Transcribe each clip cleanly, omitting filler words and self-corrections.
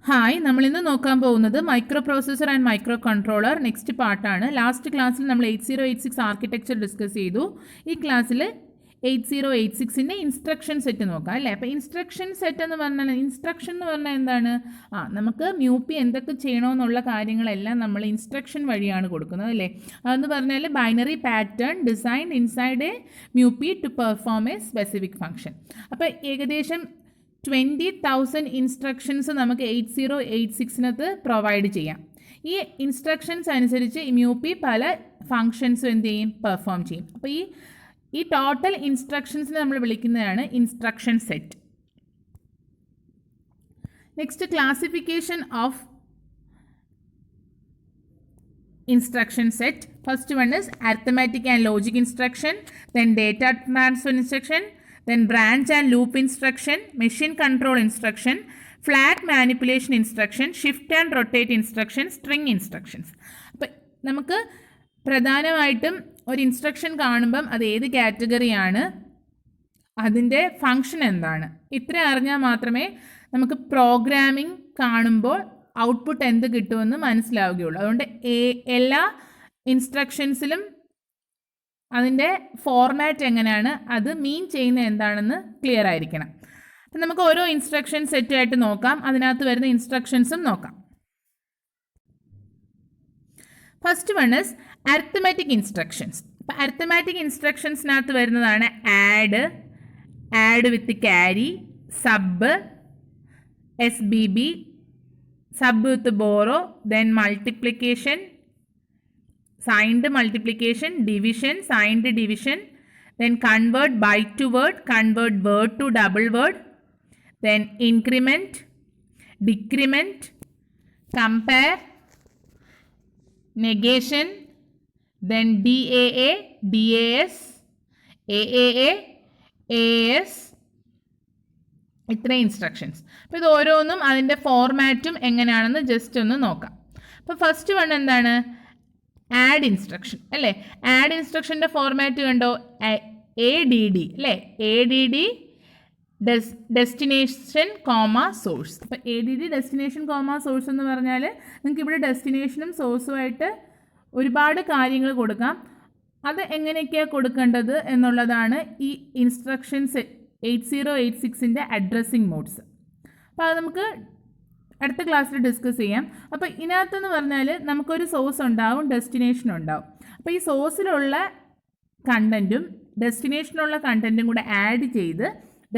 Hi, നമ്മളിന്ന് നോക്കാൻ പോകുന്നത് micro processor and micro controller next പാർട്ടാണ്. ലാസ്റ്റ് ക്ലാസ്സിൽ നമ്മൾ 8086 ആർക്കിടെക്ചർ ഡിസ്കസ് ചെയ്തു. ഈ ക്ലാസ്സിൽ 8086ൻ്റെ ഇൻസ്ട്രക്ഷൻ സെറ്റ് നോക്കാം അല്ലേ. അപ്പോൾ ഇൻസ്ട്രക്ഷൻ സെറ്റ് എന്ന് പറഞ്ഞാൽ എന്താണ്? നമുക്ക് മ്യൂപ്പി എന്തൊക്കെ ചെയ്യണമെന്നുള്ള കാര്യങ്ങളെല്ലാം നമ്മൾ ഇൻസ്ട്രക്ഷൻ വഴിയാണ് കൊടുക്കുന്നത് അല്ലേ. അതെന്ന് പറഞ്ഞാൽ binary pattern design inside a മ്യൂപ്പി to perform a specific function. അപ്പോൾ ഏകദേശം 20,000 ഇൻസ്ട്രക്ഷൻസ് നമുക്ക് 8086നകത്ത് പ്രൊവൈഡ് ചെയ്യാം. ഈ ഇൻസ്ട്രക്ഷൻസ് അനുസരിച്ച് മ്യൂപ്പി പല ഫങ്ഷൻസും എന്ത് ചെയ്യും, പെർഫോം ചെയ്യും. അപ്പോൾ ഈ ടോട്ടൽ ഇൻസ്ട്രക്ഷൻസിനെ നമ്മൾ വിളിക്കുന്നതാണ് instruction set. Next, classification of instruction set. First one is arithmetic and logic instruction, then data transfer instruction, then branch and loop instruction, machine control instruction, flag manipulation instruction, shift and rotate instruction, string instructions. അപ്പോൾ നമുക്ക് പ്രധാനമായിട്ടും ഒരു instruction കാണുമ്പം അത് ഏത് കാറ്റഗറിയാണ്, അതിൻ്റെ function എന്താണ്, ഇത്ര അറിഞ്ഞാൽ മാത്രമേ നമുക്ക് പ്രോഗ്രാമിംഗ് കാണുമ്പോൾ ഔട്ട്പുട്ട് എന്ത് കിട്ടുമെന്ന് മനസ്സിലാവുകയുള്ളൂ. അതുകൊണ്ട് എല്ലാ ഇൻസ്ട്രക്ഷൻസിലും അതിൻ്റെ ഫോർമാറ്റ് എങ്ങനെയാണ്, അത് മീൻ ചെയ്യുന്നത് എന്താണെന്ന് ക്ലിയർ ആയിരിക്കണം. അപ്പം നമുക്ക് ഓരോ ഇൻസ്ട്രക്ഷൻ സെറ്റായിട്ട് നോക്കാം, അതിനകത്ത് വരുന്ന ഇൻസ്ട്രക്ഷൻസും നോക്കാം. First one is arithmetic instructions. അപ്പം അരിത്മെറ്റിക് ഇൻസ്ട്രക്ഷൻസിനകത്ത് വരുന്നതാണ് add with carry, sub, SBB, sub with borrow, then multiplication, signed multiplication, division, signed division, then convert byte to word, convert word to double word, then increment, decrement, compare, negation, then DAA, DAS, AAA, AAS, ഇത്ര instructions. അപ്പോൾ ഇത് ഓരോന്നും അതിൻ്റെ ഫോർമാറ്റും എങ്ങനെയാണെന്ന് just ഒന്ന് നോക്കാം. അപ്പോൾ first one എന്താണ്, ആഡ് ഇൻസ്ട്രക്ഷൻ അല്ലേ. ആഡ് ഇൻസ്ട്രക്ഷൻ്റെ ഫോർമാറ്റ് കണ്ടോ, ADD അല്ലേ. ADD destination comma source. അപ്പോൾ ADD ഡെസ്റ്റിനേഷൻ കോമ സോഴ്സ് എന്ന് പറഞ്ഞാൽ നിങ്ങൾക്ക് ഇവിടെ ഡെസ്റ്റിനേഷനും സോഴ്സുമായിട്ട് ഒരുപാട് കാര്യങ്ങൾ കൊടുക്കാം. അത് എങ്ങനെയൊക്കെയാണ് കൊടുക്കേണ്ടത് എന്നുള്ളതാണ് ഈ ഇൻസ്ട്രക്ഷൻസ് 8086ൻ്റെ അഡ്രസ്സിങ് മോഡ്സ്. അപ്പോൾ അത് നമുക്ക് അടുത്ത ക്ലാസ്സിൽ ഡിസ്കസ് ചെയ്യാം. അപ്പോൾ ഇതിനകത്തെന്ന് പറഞ്ഞാൽ നമുക്കൊരു സോഴ്സ് ഉണ്ടാവും, ഡെസ്റ്റിനേഷൻ ഉണ്ടാവും. അപ്പോൾ ഈ സോഴ്സിലുള്ള കണ്ടൻറ്റും ഡെസ്റ്റിനേഷനിലുള്ള കണ്ടൻറ്റും കൂടെ ആഡ് ചെയ്ത്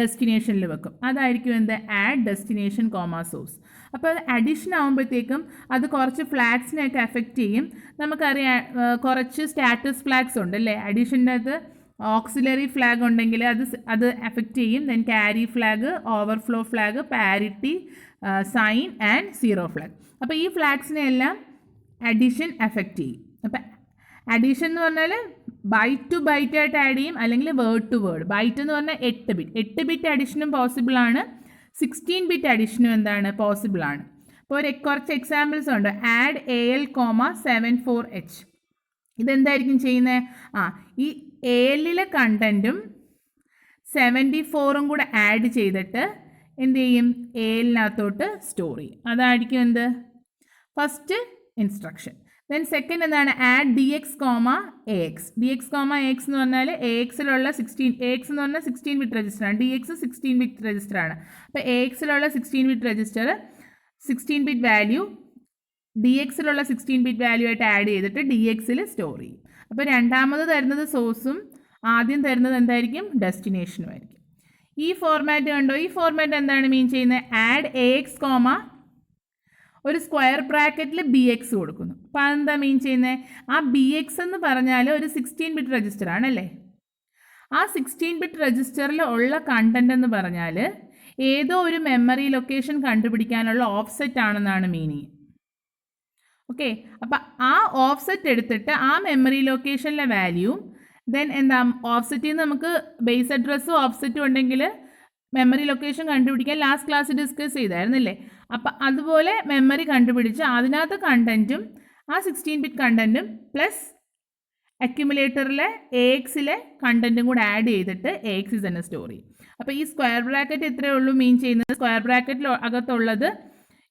ഡെസ്റ്റിനേഷനിൽ വെക്കും. അതായിരിക്കും എന്ത്, ആഡ് ഡെസ്റ്റിനേഷൻ കോമ സോഴ്സ്. അപ്പോൾ അത് അഡീഷൻ ആകുമ്പോഴത്തേക്കും അത് കുറച്ച് ഫ്ലാഗ്സിനെയൊക്കെ എഫക്റ്റ് ചെയ്യും. നമുക്കറിയാം കുറച്ച് സ്റ്റാറ്റസ് ഫ്ലാഗ്സ് ഉണ്ട് അല്ലേ. അഡീഷൻ്റെ അത് ഓക്സിലറി ഫ്ലാഗ് ഉണ്ടെങ്കിൽ അത് എഫക്റ്റ് ചെയ്യും. Then carry flag, overflow flag, parity, sign and zero flag. അപ്പോൾ ഈ ഫ്ലാഗ്സിനെ എല്ലാം അഡീഷൻ എഫക്റ്റ് ചെയ്യും. അപ്പോൾ അഡീഷൻ എന്ന് പറഞ്ഞാൽ ബൈറ്റ് ടു ബൈറ്റ് ആയിട്ട് ആഡ് ചെയ്യും, അല്ലെങ്കിൽ വേർഡ് ടു വേർഡ്. ബൈറ്റ് എന്ന് പറഞ്ഞാൽ 8 ബിറ്റ് അഡീഷനും പോസിബിളാണ്, 16 ബിറ്റ് അഡീഷനും എന്താണ് പോസിബിളാണ്. അപ്പോൾ കുറച്ച് എക്സാമ്പിൾസ് ഉണ്ട്. Add AL, 74H. ഇതെന്തായിരിക്കും ചെയ്യുന്നത്, ഈ ALലെ കണ്ടൻറ്റും 74ഉം കൂടെ ആഡ് ചെയ്തിട്ട് എന്ത് ചെയ്യും, ALനകത്തോട്ട് സ്റ്റോർ ചെയ്യും. അതായിരിക്കും എന്ത്, ഫസ്റ്റ് ഇൻസ്ട്രക്ഷൻ. ദെൻ സെക്കൻഡ് എന്താണ്, add DX, AX. DX, AX എന്ന് പറഞ്ഞാൽ AXലുള്ള AX എന്ന് പറഞ്ഞാൽ 16 ബിറ്റ് രജിസ്റ്ററാണ്, DX 16 ബിറ്റ് രജിസ്റ്ററാണ്. അപ്പോൾ AXലുള്ള 16 ബിറ്റ് രജിസ്റ്റർ 16 ബിറ്റ് വാല്യൂ DXലുള്ള 16 ബിറ്റ് വാല്യൂ ആയിട്ട് ആഡ് ചെയ്തിട്ട് DXൽ സ്റ്റോർ ചെയ്യും. അപ്പോൾ രണ്ടാമത് തരുന്നത് സോഴ്സും ആദ്യം തരുന്നത് എന്തായിരിക്കും, ഡെസ്റ്റിനേഷനുമായിരിക്കും. ഈ ഫോർമാറ്റ് കണ്ടോ, ഈ ഫോർമാറ്റ് എന്താണ് മീൻ ചെയ്യുന്നത്, ആഡ് AX, ഒരു സ്ക്വയർ ബ്രാക്കറ്റിൽ BX കൊടുക്കുന്നു. അപ്പോൾ അതെന്താ മീൻ ചെയ്യുന്നത്, ആ BX എന്ന് പറഞ്ഞാൽ ഒരു 16 ബിറ്റ് രജിസ്റ്റർ ആണല്ലേ. ആ 16 ബിറ്റ് രജിസ്റ്ററിൽ ഉള്ള കണ്ടൻറ് എന്ന് പറഞ്ഞാൽ ഏതോ ഒരു മെമ്മറി ലൊക്കേഷൻ കണ്ടുപിടിക്കാനുള്ള ഓഫ്സെറ്റ് ആണെന്നാണ് മീനിങ്. ഓക്കെ, അപ്പം ആ ഓഫ്സെറ്റ് എടുത്തിട്ട് ആ മെമ്മറി ലൊക്കേഷനിലെ വാല്യൂ, ദെൻ എന്താ ഓഫ്സെറ്റിൽ നിന്ന് നമുക്ക് ബേസ് അഡ്രസ്സും ഓഫ്സെറ്റും ഉണ്ടെങ്കിൽ മെമ്മറി ലൊക്കേഷൻ കണ്ടുപിടിക്കാൻ ലാസ്റ്റ് ക്ലാസ് ഡിസ്കസ് ചെയ്തായിരുന്നില്ലേ. അപ്പം അതുപോലെ മെമ്മറി കണ്ടുപിടിച്ച് അതിനകത്ത് കണ്ടൻറ്റും ആ 16 ബിറ്റ് കണ്ടൻറ്റും പ്ലസ് അക്യുമുലേറ്ററിലെ AXലെ കണ്ടൻറ്റും കൂടെ ആഡ് ചെയ്തിട്ട് AX തന്നെ സ്റ്റോർ ചെയ്യും. അപ്പോൾ ഈ സ്ക്വയർ ബ്രാക്കറ്റ് എത്രയേ ഉള്ളൂ മീൻ ചെയ്യുന്നത്, സ്ക്വയർ ബ്രാക്കറ്റിൽ അകത്തുള്ളത്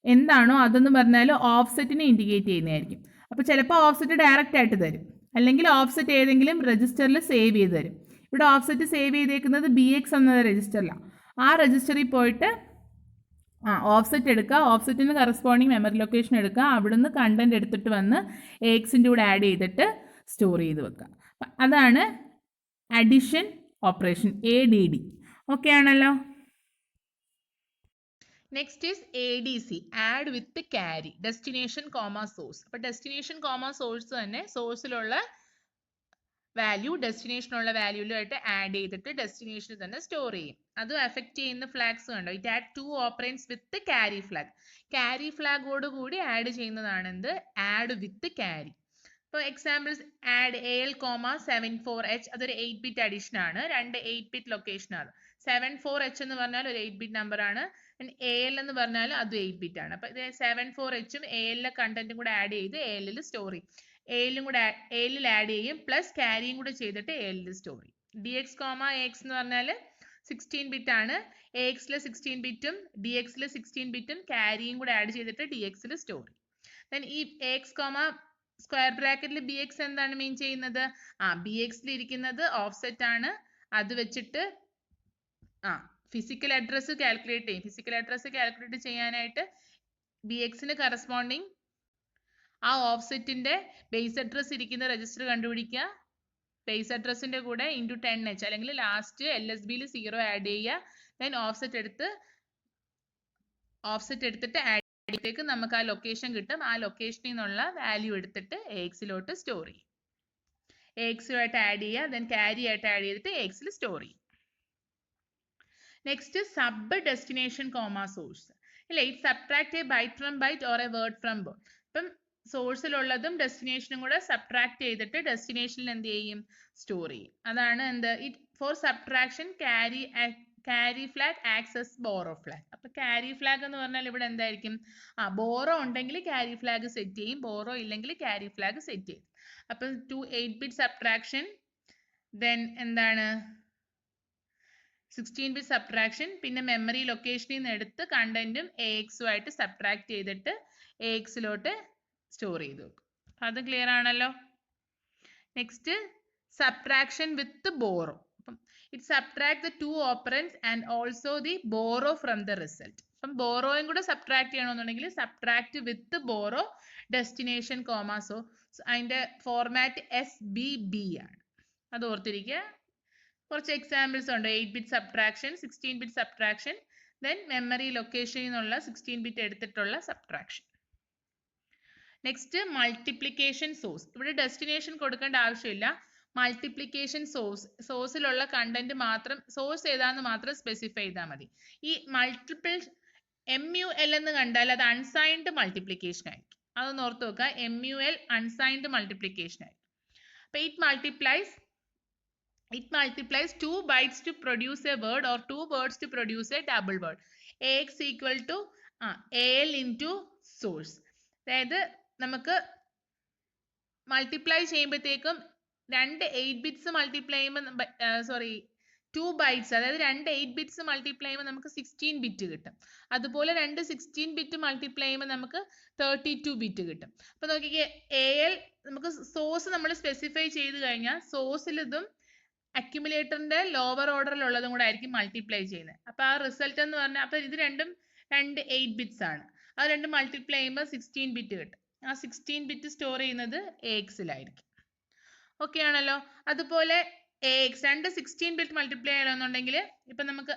എന്താണോ അതെന്ന് പറഞ്ഞാൽ ഓഫ്സെറ്റിനെ ഇൻഡിക്കേറ്റ് ചെയ്യുന്നതായിരിക്കും. അപ്പോൾ ചിലപ്പോൾ ഓഫ്സെറ്റ് ഡയറക്റ്റ് ആയിട്ട് തരും, അല്ലെങ്കിൽ ഓഫ്സെറ്റ് ഏതെങ്കിലും രജിസ്റ്ററിൽ സേവ് ചെയ്ത് തരും. ഇവിടെ ഓഫ്സെറ്റ് സേവ് ചെയ്തേക്കുന്നത് BX എന്ന രജിസ്റ്ററിലാണ്. ആ രജിസ്റ്ററിൽ പോയിട്ട് ഓഫ്സെറ്റ് എടുക്കുക, ഓഫ്സെറ്റിന് കറസ്പോണ്ടിങ് മെമ്മറി ലൊക്കേഷൻ എടുക്കുക, അവിടുന്ന് കണ്ടന്റ് എടുത്തിട്ട് വന്ന് AXൻ്റെ കൂടെ ആഡ് ചെയ്തിട്ട് സ്റ്റോർ ചെയ്ത് വെക്കുക. അതാണ് അഡിഷൻ ഓപ്പറേഷൻ, ADD. ഓക്കെ ആണല്ലോ. Next is ADC, add with carry, destination comma source. അപ്പോൾ ഡെസ്റ്റിനേഷൻ കോമ സോഴ്സ് തന്നെ സോഴ്സിലുള്ള വാല്യൂ ഡെസ്റ്റിനേഷനുള്ള വാല്യൂലുമായിട്ട് ആഡ് ചെയ്തിട്ട് ഡെസ്റ്റിനേഷനിൽ തന്നെ സ്റ്റോർ ചെയ്യും. അത് എഫക്ട് ചെയ്യുന്ന ഫ്ലാഗ്സ് കണ്ടോ, it add 2 operands with carry flag. Carry ഫ്ലാഗോട് കൂടി ആഡ് ചെയ്യുന്നതാണ് എന്ത്, ആഡ് വിത്ത് ക്യാരി. ഇപ്പോൾ എക്സാമ്പിൾസ് ആഡ് AL, 74H, അതൊരു 8-bit അഡീഷൻ ആണ്, രണ്ട് 8-bit ലൊക്കേഷൻ ആണ്. 74H എന്ന് പറഞ്ഞാൽ ഒരു 8-bit നമ്പർ ആണ്, AL എന്ന് പറഞ്ഞാൽ അത് 8-bit ആണ്. അപ്പോൾ ഇത് 74H-ഉം AL-ലെ കണ്ടന്റും കൂടെ ആഡ് ചെയ്ത് AL-ൽ സ്റ്റോർ ചെയ്യും. AL-ൽ ആഡ് ചെയ്യും, പ്ലസ് ക്യാരിയും കൂടെ ചെയ്തിട്ട് AL-ൽ സ്റ്റോർ ചെയ്യും. DX, AX എന്ന് പറഞ്ഞാൽ 16-bit ആണ്, AX-ൽ 16-bit-ഉം DX-ൽ 16-bit-ഉം ക്യാരിയും കൂടെ ആഡ് ചെയ്തിട്ട് DX-ൽ സ്റ്റോർ ചെയ്യും. ദെൻ ഈ AX, സ്ക്വയർ ബ്രാക്കറ്റിൽ BX എന്താണ് മീൻ ചെയ്യുന്നത്, BX-ൽ ഇരിക്കുന്നത് ഓഫ്സെറ്റ് ആണ്, അത് വെച്ചിട്ട് ഫിസിക്കൽ അഡ്രസ്സ് കാൽക്കുലേറ്റ് ചെയ്യും. ഫിസിക്കൽ അഡ്രസ്സ് കാൽക്കുലേറ്റ് ചെയ്യാനായിട്ട് BX-ന് കറസ്പോണ്ടിങ് ആ ഓഫ്സെറ്റിന്റെ ബേസ് അഡ്രസ് ഇരിക്കുന്ന രജിസ്റ്റർ കണ്ടുപിടിക്കുക, ബേസ് അഡ്രസ്സിന്റെ കൂടെ ഇൻറ്റു 10H അല്ലെങ്കിൽ ലാസ്റ്റ് LSB-ൽ 0 ആഡ് ചെയ്യുക, ദെൻ ഓഫ്സെറ്റ് എടുത്തിട്ട് ആഡ് ചെയ്തേക്ക് നമുക്ക് ആ ലൊക്കേഷൻ കിട്ടും. ആ ലൊക്കേഷനിൽ നിന്നുള്ള വാല്യൂ എടുത്തിട്ട് AX-ലോട്ട് സ്റ്റോർ ചെയ്യും. AX-ആയിട്ട് ആഡ് ചെയ്യുക, ദെൻ ക്യാരി ആയിട്ട് ആഡ് ചെയ്തിട്ട് AX-ൽ സ്റ്റോർ ചെയ്യും. Next sub destination comma source അല്ലേ, it subtract a byte from byte or a word from word. ഇപ്പം സോഴ്സിലുള്ളതും ഡെസ്റ്റിനേഷനും കൂടെ സബ്ട്രാക്ട് ചെയ്തിട്ട് ഡെസ്റ്റിനേഷനിൽ എന്ത് ചെയ്യും, സ്റ്റോർ ചെയ്യും. അതാണ് എന്ത്, it for subtraction carry flag access borrow flag. അപ്പൊ ക്യാരി ഫ്ലാഗ് എന്ന് പറഞ്ഞാൽ ഇവിടെ എന്തായിരിക്കും, ബോറോ ഉണ്ടെങ്കിൽ ക്യാരി ഫ്ലാഗ് സെറ്റ് ചെയ്യും, ബോറോ ഇല്ലെങ്കിൽ ക്യാരി ഫ്ലാഗ് സെറ്റ് ചെയ്യും. അപ്പൊ 2 8-bit സബ്ട്രാക്ഷൻ, ദെൻ എന്താണ് 16-bit സബ്ട്രാക്ഷൻ, പിന്നെ മെമ്മറി ലൊക്കേഷനിൽ നിന്ന് എടുത്ത് കണ്ടന്റും AX-ഉമായിട്ട് സബ്ട്രാക്ട് ചെയ്തിട്ട് AX-ലോട്ട് സ്റ്റോർ ചെയ്ത് വെക്കും. അത് ക്ലിയർ ആണല്ലോ. നെക്സ്റ്റ് സബ്ട്രാക്ഷൻ വിത്ത് ബോറോ. അപ്പം it subtract the 2 operands and also the borrow from the result. അപ്പം ബോറോയും കൂടെ സബ്ട്രാക്ട് ചെയ്യണമെന്നുണ്ടെങ്കിൽ സബ്ട്രാക്ട് വിത്ത് ബോറോ ഡെസ്റ്റിനേഷൻ കോമാസോ, അതിന്റെ ഫോർമാറ്റ് SBB ആണ്, അത് ഓർത്തിരിക്കുക. കുറച്ച് എക്സാമ്പിൾസ് ഉണ്ട്, 8-bit subtraction, 16-bit subtraction, then memory ലൊക്കേഷനിൽ നിന്നുള്ള 16-bit എടുത്തിട്ടുള്ള സബ്ട്രാക്ഷൻ. Next multiplication source. ഇവിടെ ഡെസ്റ്റിനേഷൻ കൊടുക്കേണ്ട ആവശ്യമില്ല, മൾട്ടിപ്ലിക്കേഷൻ സോഴ്സിലുള്ള കണ്ടന്റ് മാത്രം, സോഴ്സ് ഏതാന്ന് മാത്രം സ്പെസിഫൈ ചെയ്താൽ മതി. ഈ മൾട്ടിപ്പിൾ MUL എന്ന് കണ്ടാൽ അത് അൺസൈൻഡ് മൾട്ടിപ്ലിക്കേഷൻ ആയിരിക്കും, അതൊന്ന് ഓർത്ത് വെക്കുക. MUL അൺസൈൻഡ് മൾട്ടിപ്ലിക്കേഷൻ ആയിരിക്കും. അപ്പൊ it multiplies 2 bytes to produce a word or 2 words to produce a double word. AX equal to AL into source. അതായത് നമുക്ക് മൾട്ടിപ്ലൈ ചെയ്യുമ്പോഴത്തേക്കും രണ്ട് 8-bits മൾട്ടിപ്ലൈ ചെയ്യുമ്പോൾ 2 bytes, അതായത് രണ്ട് 8-bits മൾട്ടിപ്ലൈ ചെയ്യുമ്പോൾ നമുക്ക് 16-bit കിട്ടും. അതുപോലെ രണ്ട് 16-bit മൾട്ടിപ്ലൈ ചെയ്യുമ്പോൾ നമുക്ക് 32-bit കിട്ടും. അപ്പൊ നോക്കിക്കേ, AL നമുക്ക് സോഴ്സ് നമ്മൾ സ്പെസിഫൈ ചെയ്ത് കഴിഞ്ഞാൽ സോഴ്സിൽ ഇതും അക്യുമുലേറ്ററിന്റെ ലോവർ ഓർഡറിലുള്ളതും കൂടെ ആയിരിക്കും മൾട്ടിപ്ലൈ ചെയ്യുന്നത്. അപ്പൊ ആ റിസൾട്ട് എന്ന് പറഞ്ഞാൽ, അപ്പൊ ഇത് രണ്ടും രണ്ട് 8-bits ആണ്, അത് രണ്ടും മൾട്ടിപ്ലൈ ചെയ്യുമ്പോൾ 16-bit കിട്ടും. ആ 16-bit സ്റ്റോർ ചെയ്യുന്നത് AX-ലായിരിക്കും. ഓക്കെ ആണല്ലോ. അതുപോലെ AX രണ്ട് 16-bit മൾട്ടിപ്ലൈ ചെയ്യണമെന്നുണ്ടെങ്കിൽ ഇപ്പൊ നമുക്ക്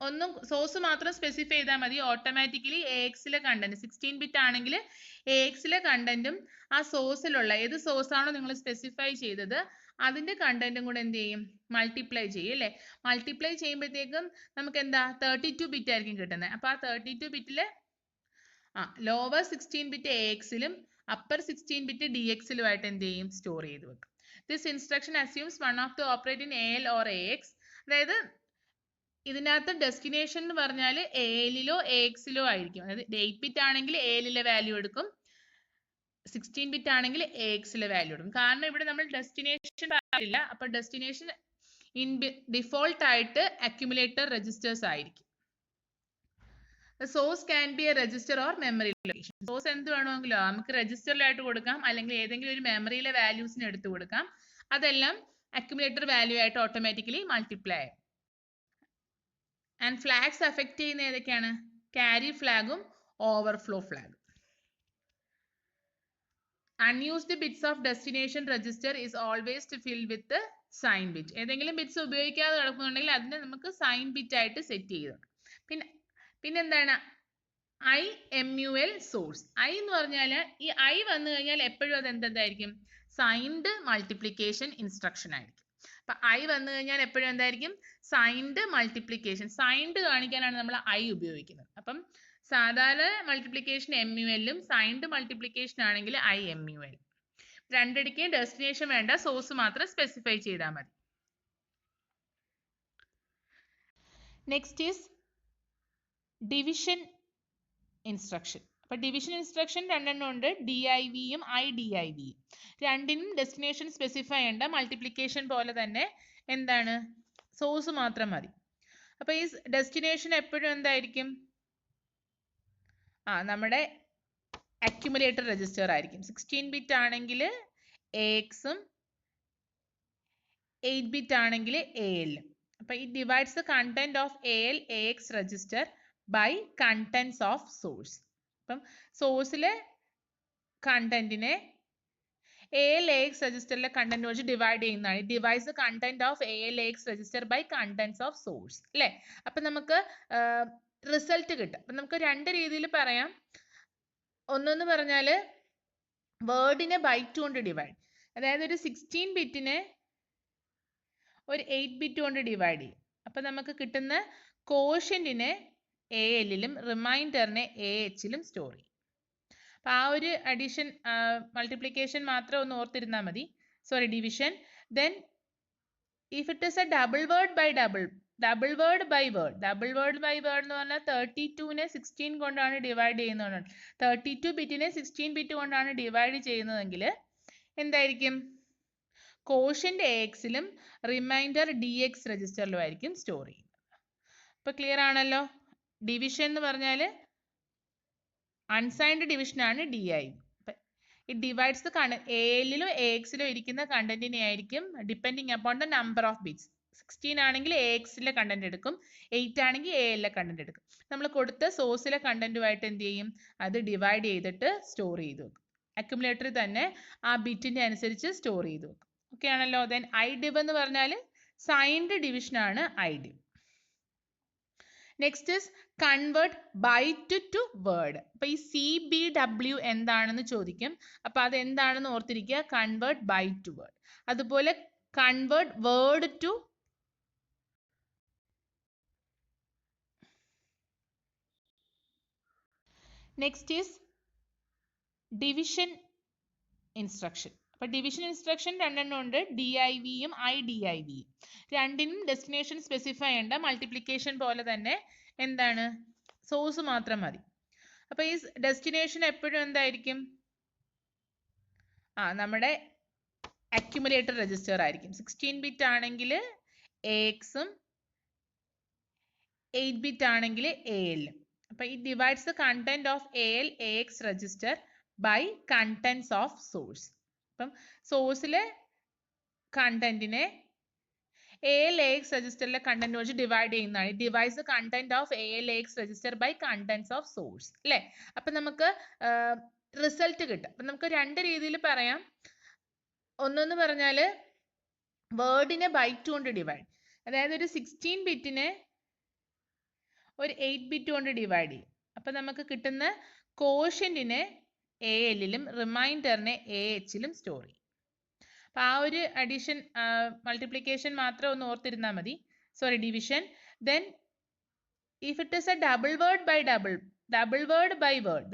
ഒന്നും സോഴ്സ് മാത്രം സ്പെസിഫൈ ചെയ്താൽ മതി, ഓട്ടോമാറ്റിക്കലി AX-ലെ കണ്ടന്റ് 16-bit ആണെങ്കിൽ AX-ലെ കണ്ടന്റും ആ സോഴ്സിലുള്ള ഏത് സോഴ്സ് ആണോ നിങ്ങൾ സ്പെസിഫൈ ചെയ്തത് അതിന്റെ കണ്ടന്റും കൂടെ എന്ത് ചെയ്യും, മൾട്ടിപ്ലൈ ചെയ്യും അല്ലേ. മൾട്ടിപ്ലൈ ചെയ്യുമ്പോഴത്തേക്കും നമുക്ക് എന്താ 32-bit ആയിരിക്കും കിട്ടുന്നത്. അപ്പൊ ആ 32-bit-ല് ലോവർ 16-bit AX-ലും അപ്പർ 16-bit DX-ലുമായിട്ട് എന്ത് ചെയ്യും, സ്റ്റോർ ചെയ്ത് വെക്കും. This instruction assumes one of the operate in AL or AX. അതായത് ഇതിനകത്ത് ഡെസ്റ്റിനേഷൻ എന്ന് പറഞ്ഞാൽ AL-ലോ AX-ലോ ആയിരിക്കും. അതായത് 8-bit ആണെങ്കിൽ AL-ലെ വാല്യൂ എടുക്കും, 16-bit ആണെങ്കിൽ AX-ലെ വാല്യൂ എടുക്കും. കാരണം ഇവിടെ നമ്മൾ ഡെസ്റ്റിനേഷൻ പറയില്ല, അപ്പൊ ഡെസ്റ്റിനേഷൻ ഡിഫോൾട്ട് ആയിട്ട് അക്യുമുലേറ്റർ രജിസ്റ്റേഴ്സ് ആയിരിക്കും. Source can be A register or memory location. Source എന്ത് വേണമെങ്കിലോ നമുക്ക് രജിസ്റ്ററിലായിട്ട് കൊടുക്കാം, അല്ലെങ്കിൽ ഏതെങ്കിലും ഒരു മെമ്മറിയിലെ വാല്യൂസിന് എടുത്തു കൊടുക്കാം. അതെല്ലാം അക്യുമുലേറ്റർ വാല്യൂ ആയിട്ട് ഓട്ടോമാറ്റിക്കലി മൾട്ടിപ്ലൈ ആവും. ആൻഡ് ഫ്ലാഗ്സ് അഫക്റ്റ് ചെയ്യുന്ന ഏതൊക്കെയാണ്? ക്യാരി ഫ്ലാഗും ഓവർഫ്ലോ ഫ്ലാഗും. Unused bits of destination register is always to fill with the sign bit. ഏതെങ്കിലും ബിറ്റ്സ് ഉപയോഗിക്കാതെ കിടക്കുന്നുണ്ടെങ്കിൽ അതിനെ നമുക്ക് സൈൻ ബിറ്റ് ആയിട്ട് സെറ്റ് ചെയ്ത് പിന്നെ എന്താണ് IMUL സോഴ്സ്. ഐ എന്ന് പറഞ്ഞാൽ ഈ ഐ വന്നു കഴിഞ്ഞാൽ എപ്പോഴും അത് എന്തായിരിക്കും? സൈൻഡ് മൾട്ടിപ്ലിക്കേഷൻ ഇൻസ്ട്രക്ഷൻ ആയിരിക്കും. അപ്പൊ ഐ വന്നു കഴിഞ്ഞാൽ എപ്പോഴും എന്തായിരിക്കും? Signed multiplication. സൈൻഡ് കാണിക്കാനാണ് നമ്മൾ ഐ ഉപയോഗിക്കുന്നത്. അപ്പം സാധാരണ മൾട്ടിപ്ലിക്കേഷൻ MUL-ഉം സൈൻഡ് മൾട്ടിപ്ലിക്കേഷൻ ആണെങ്കിൽ IMUL. രണ്ടിടയ്ക്ക് ഡെസ്റ്റിനേഷൻ വേണ്ട, സോഴ്സ് മാത്രം സ്പെസിഫൈ ചെയ്താൽ മതി. Next is division instruction. അപ്പൊ ഡിവിഷൻ ഇൻസ്ട്രക്ഷൻ രണ്ടെണ്ണം ഉണ്ട്, DIV-യും IDIV-യും. രണ്ടിനും ഡെസ്റ്റിനേഷൻ സ്പെസിഫൈ ചെയ്യേണ്ട, മൾട്ടിപ്ലിക്കേഷൻ പോലെ തന്നെ എന്താണ്? സോഴ്സ് മാത്രം മതി. അപ്പൊ ഈ ഡെസ്റ്റിനേഷൻ എപ്പോഴും എന്തായിരിക്കും? നമ്മുടെ അക്യുമുലേറ്റർ രജിസ്റ്റർ ആയിരിക്കും. 16 ബിറ്റ് ആണെങ്കിൽ AX-ഉം 8 ബിറ്റ് ആണെങ്കിൽ AL-ഉം. അപ്പൊ it divides the content of AL AX register by contents of source. അപ്പം സോഴ്സിലെ കണ്ടന്റിനെ AL AX രജിസ്റ്ററിലെ കണ്ടന്റ് വെച്ച് ഡിവൈഡ് ചെയ്യുന്നതാണ്. It divides the content of AL AX register by contents of source. അല്ലേ? അപ്പൊ നമുക്ക് റിസൾട്ട് കിട്ടും. അപ്പൊ നമുക്ക് രണ്ട് രീതിയിൽ പറയാം. ഒന്നെന്ന് പറഞ്ഞാൽ വേർഡിനെ ബൈറ്റ് കൊണ്ട് ഡിവൈഡ്, അതായത് ഒരു 16 ബിറ്റിനെ ഒരു 8 ബിറ്റ് കൊണ്ട് ഡിവൈഡ് ചെയ്യും. അപ്പൊ നമുക്ക് കിട്ടുന്ന കോഷ്യന്റിനെ AL-ലും റിമൈൻഡറിനെ AH-ലും സ്റ്റോർ ചെയ്യും. അപ്പൊ ആ ഒരു അഡീഷൻ മൾട്ടിപ്ലിക്കേഷൻ മാത്രം ഒന്ന് ഓർത്തിരുന്നാൽ മതി. Sorry, division. Then if it is a double word by word എന്ന് പറഞ്ഞാൽ 32-നെ 16 കൊണ്ടാണ് ഡിവൈഡ് ചെയ്യുന്നത്. 32 ബിറ്റിനെ 16 ബിറ്റ് കൊണ്ടാണ് ഡിവൈഡ് ചെയ്യുന്നതെങ്കിൽ എന്തായിരിക്കും? കോഷ്യന്റ് AX-ലും റിമൈൻഡർ DX രജിസ്റ്ററിലും ആയിരിക്കും സ്റ്റോർ ചെയ്യുന്നത്. അപ്പൊ ക്ലിയർ ആണല്ലോ? ഡിവിഷൻ എന്ന് പറഞ്ഞാൽ അൺസൈൻഡ് ഡിവിഷൻ ആണ് DI. ഇറ്റ് ഡിവൈഡ്സ് ദ AL-ലും AX-ലും ഇരിക്കുന്ന കണ്ടന്റിനെ ആയിരിക്കും depending upon the number of bits. 16 ആണെങ്കിൽ AX-ലെ കണ്ടന്റ് എടുക്കും, 8 ആണെങ്കിൽ AL-ലെ കണ്ടന്റ് എടുക്കും. നമ്മൾ കൊടുത്ത സോഴ്സിലെ കണ്ടന്റുമായിട്ട് എന്ത് ചെയ്യും? അത് ഡിവൈഡ് ചെയ്തിട്ട് സ്റ്റോർ ചെയ്ത് വെക്കും. അക്യുമുലേറ്ററിൽ തന്നെ ആ ബിറ്റിന്റെ അനുസരിച്ച് സ്റ്റോർ ചെയ്ത് വെക്കും. ഓക്കെ ആണല്ലോ? ദെൻ IDIV എന്ന് പറഞ്ഞാൽ സൈൻഡ് ഡിവിഷൻ ആണ് IDIV. Next is convert byte to word. അപ്പൊ ഈ CBW എന്താണെന്ന് ചോദിക്കും. അപ്പൊ അത് എന്താണെന്ന് ഓർത്തിരിക്കുക, കൺവേർട്ട് ബൈറ്റ് ടു വേർഡ്. അതുപോലെ convert word to next is division instruction. അപ്പൊ ഡിവിഷൻ ഇൻസ്ട്രക്ഷൻ രണ്ടെണ്ണം ഉണ്ട്, DIV-യും IDIV-യും. രണ്ടിനും ഡെസ്റ്റിനേഷൻ സ്പെസിഫൈ ചെയ്യേണ്ട, മൾട്ടിപ്ലിക്കേഷൻ പോലെ തന്നെ എന്താണ്? സോഴ്സ് മാത്രം മതി. അപ്പൊ ഈ ഡെസ്റ്റിനേഷൻ എപ്പോഴും എന്തായിരിക്കും? നമ്മുടെ അക്യുമുലേറ്റർ രജിസ്റ്റർ ആയിരിക്കും. 16 ബിറ്റ് ആണെങ്കിൽ AX-ഉം 8 ബിറ്റ് ആണെങ്കിൽ AL-ഉം. അപ്പൊ it divides the content of AL AX register by contents of source. അപ്പം സോഴ്സിലെ കണ്ടന്റിനെ AL AX രജിസ്റ്ററിലെ കണ്ടന്റ് വെച്ച് ഡിവൈഡ് ചെയ്യുന്നതാണ്. It divides the content of AL AX register by contents of source. അല്ലേ? അപ്പൊ നമുക്ക് റിസൾട്ട് കിട്ടും. അപ്പൊ നമുക്ക് രണ്ട് രീതിയിൽ പറയാം. ഒന്നെന്ന് പറഞ്ഞാൽ വേർഡിനെ ബൈറ്റ് കൊണ്ട് ഡിവൈഡ്, അതായത് ഒരു 16 ബിറ്റിനെ ഒരു 8 ബിറ്റ് കൊണ്ട് ഡിവൈഡ് ചെയ്യും. അപ്പൊ നമുക്ക് കിട്ടുന്ന കോഷ്യന്റിനെ AL-ലും റിമൈൻഡറിനെ AH-ലും സ്റ്റോർ ചെയ്യും. അപ്പൊ ആ ഒരു അഡീഷൻ മൾട്ടിപ്ലിക്കേഷൻ മാത്രം ഒന്ന് ഓർത്തിരുന്നാൽ മതി. Sorry, division. Then if it is a double word by word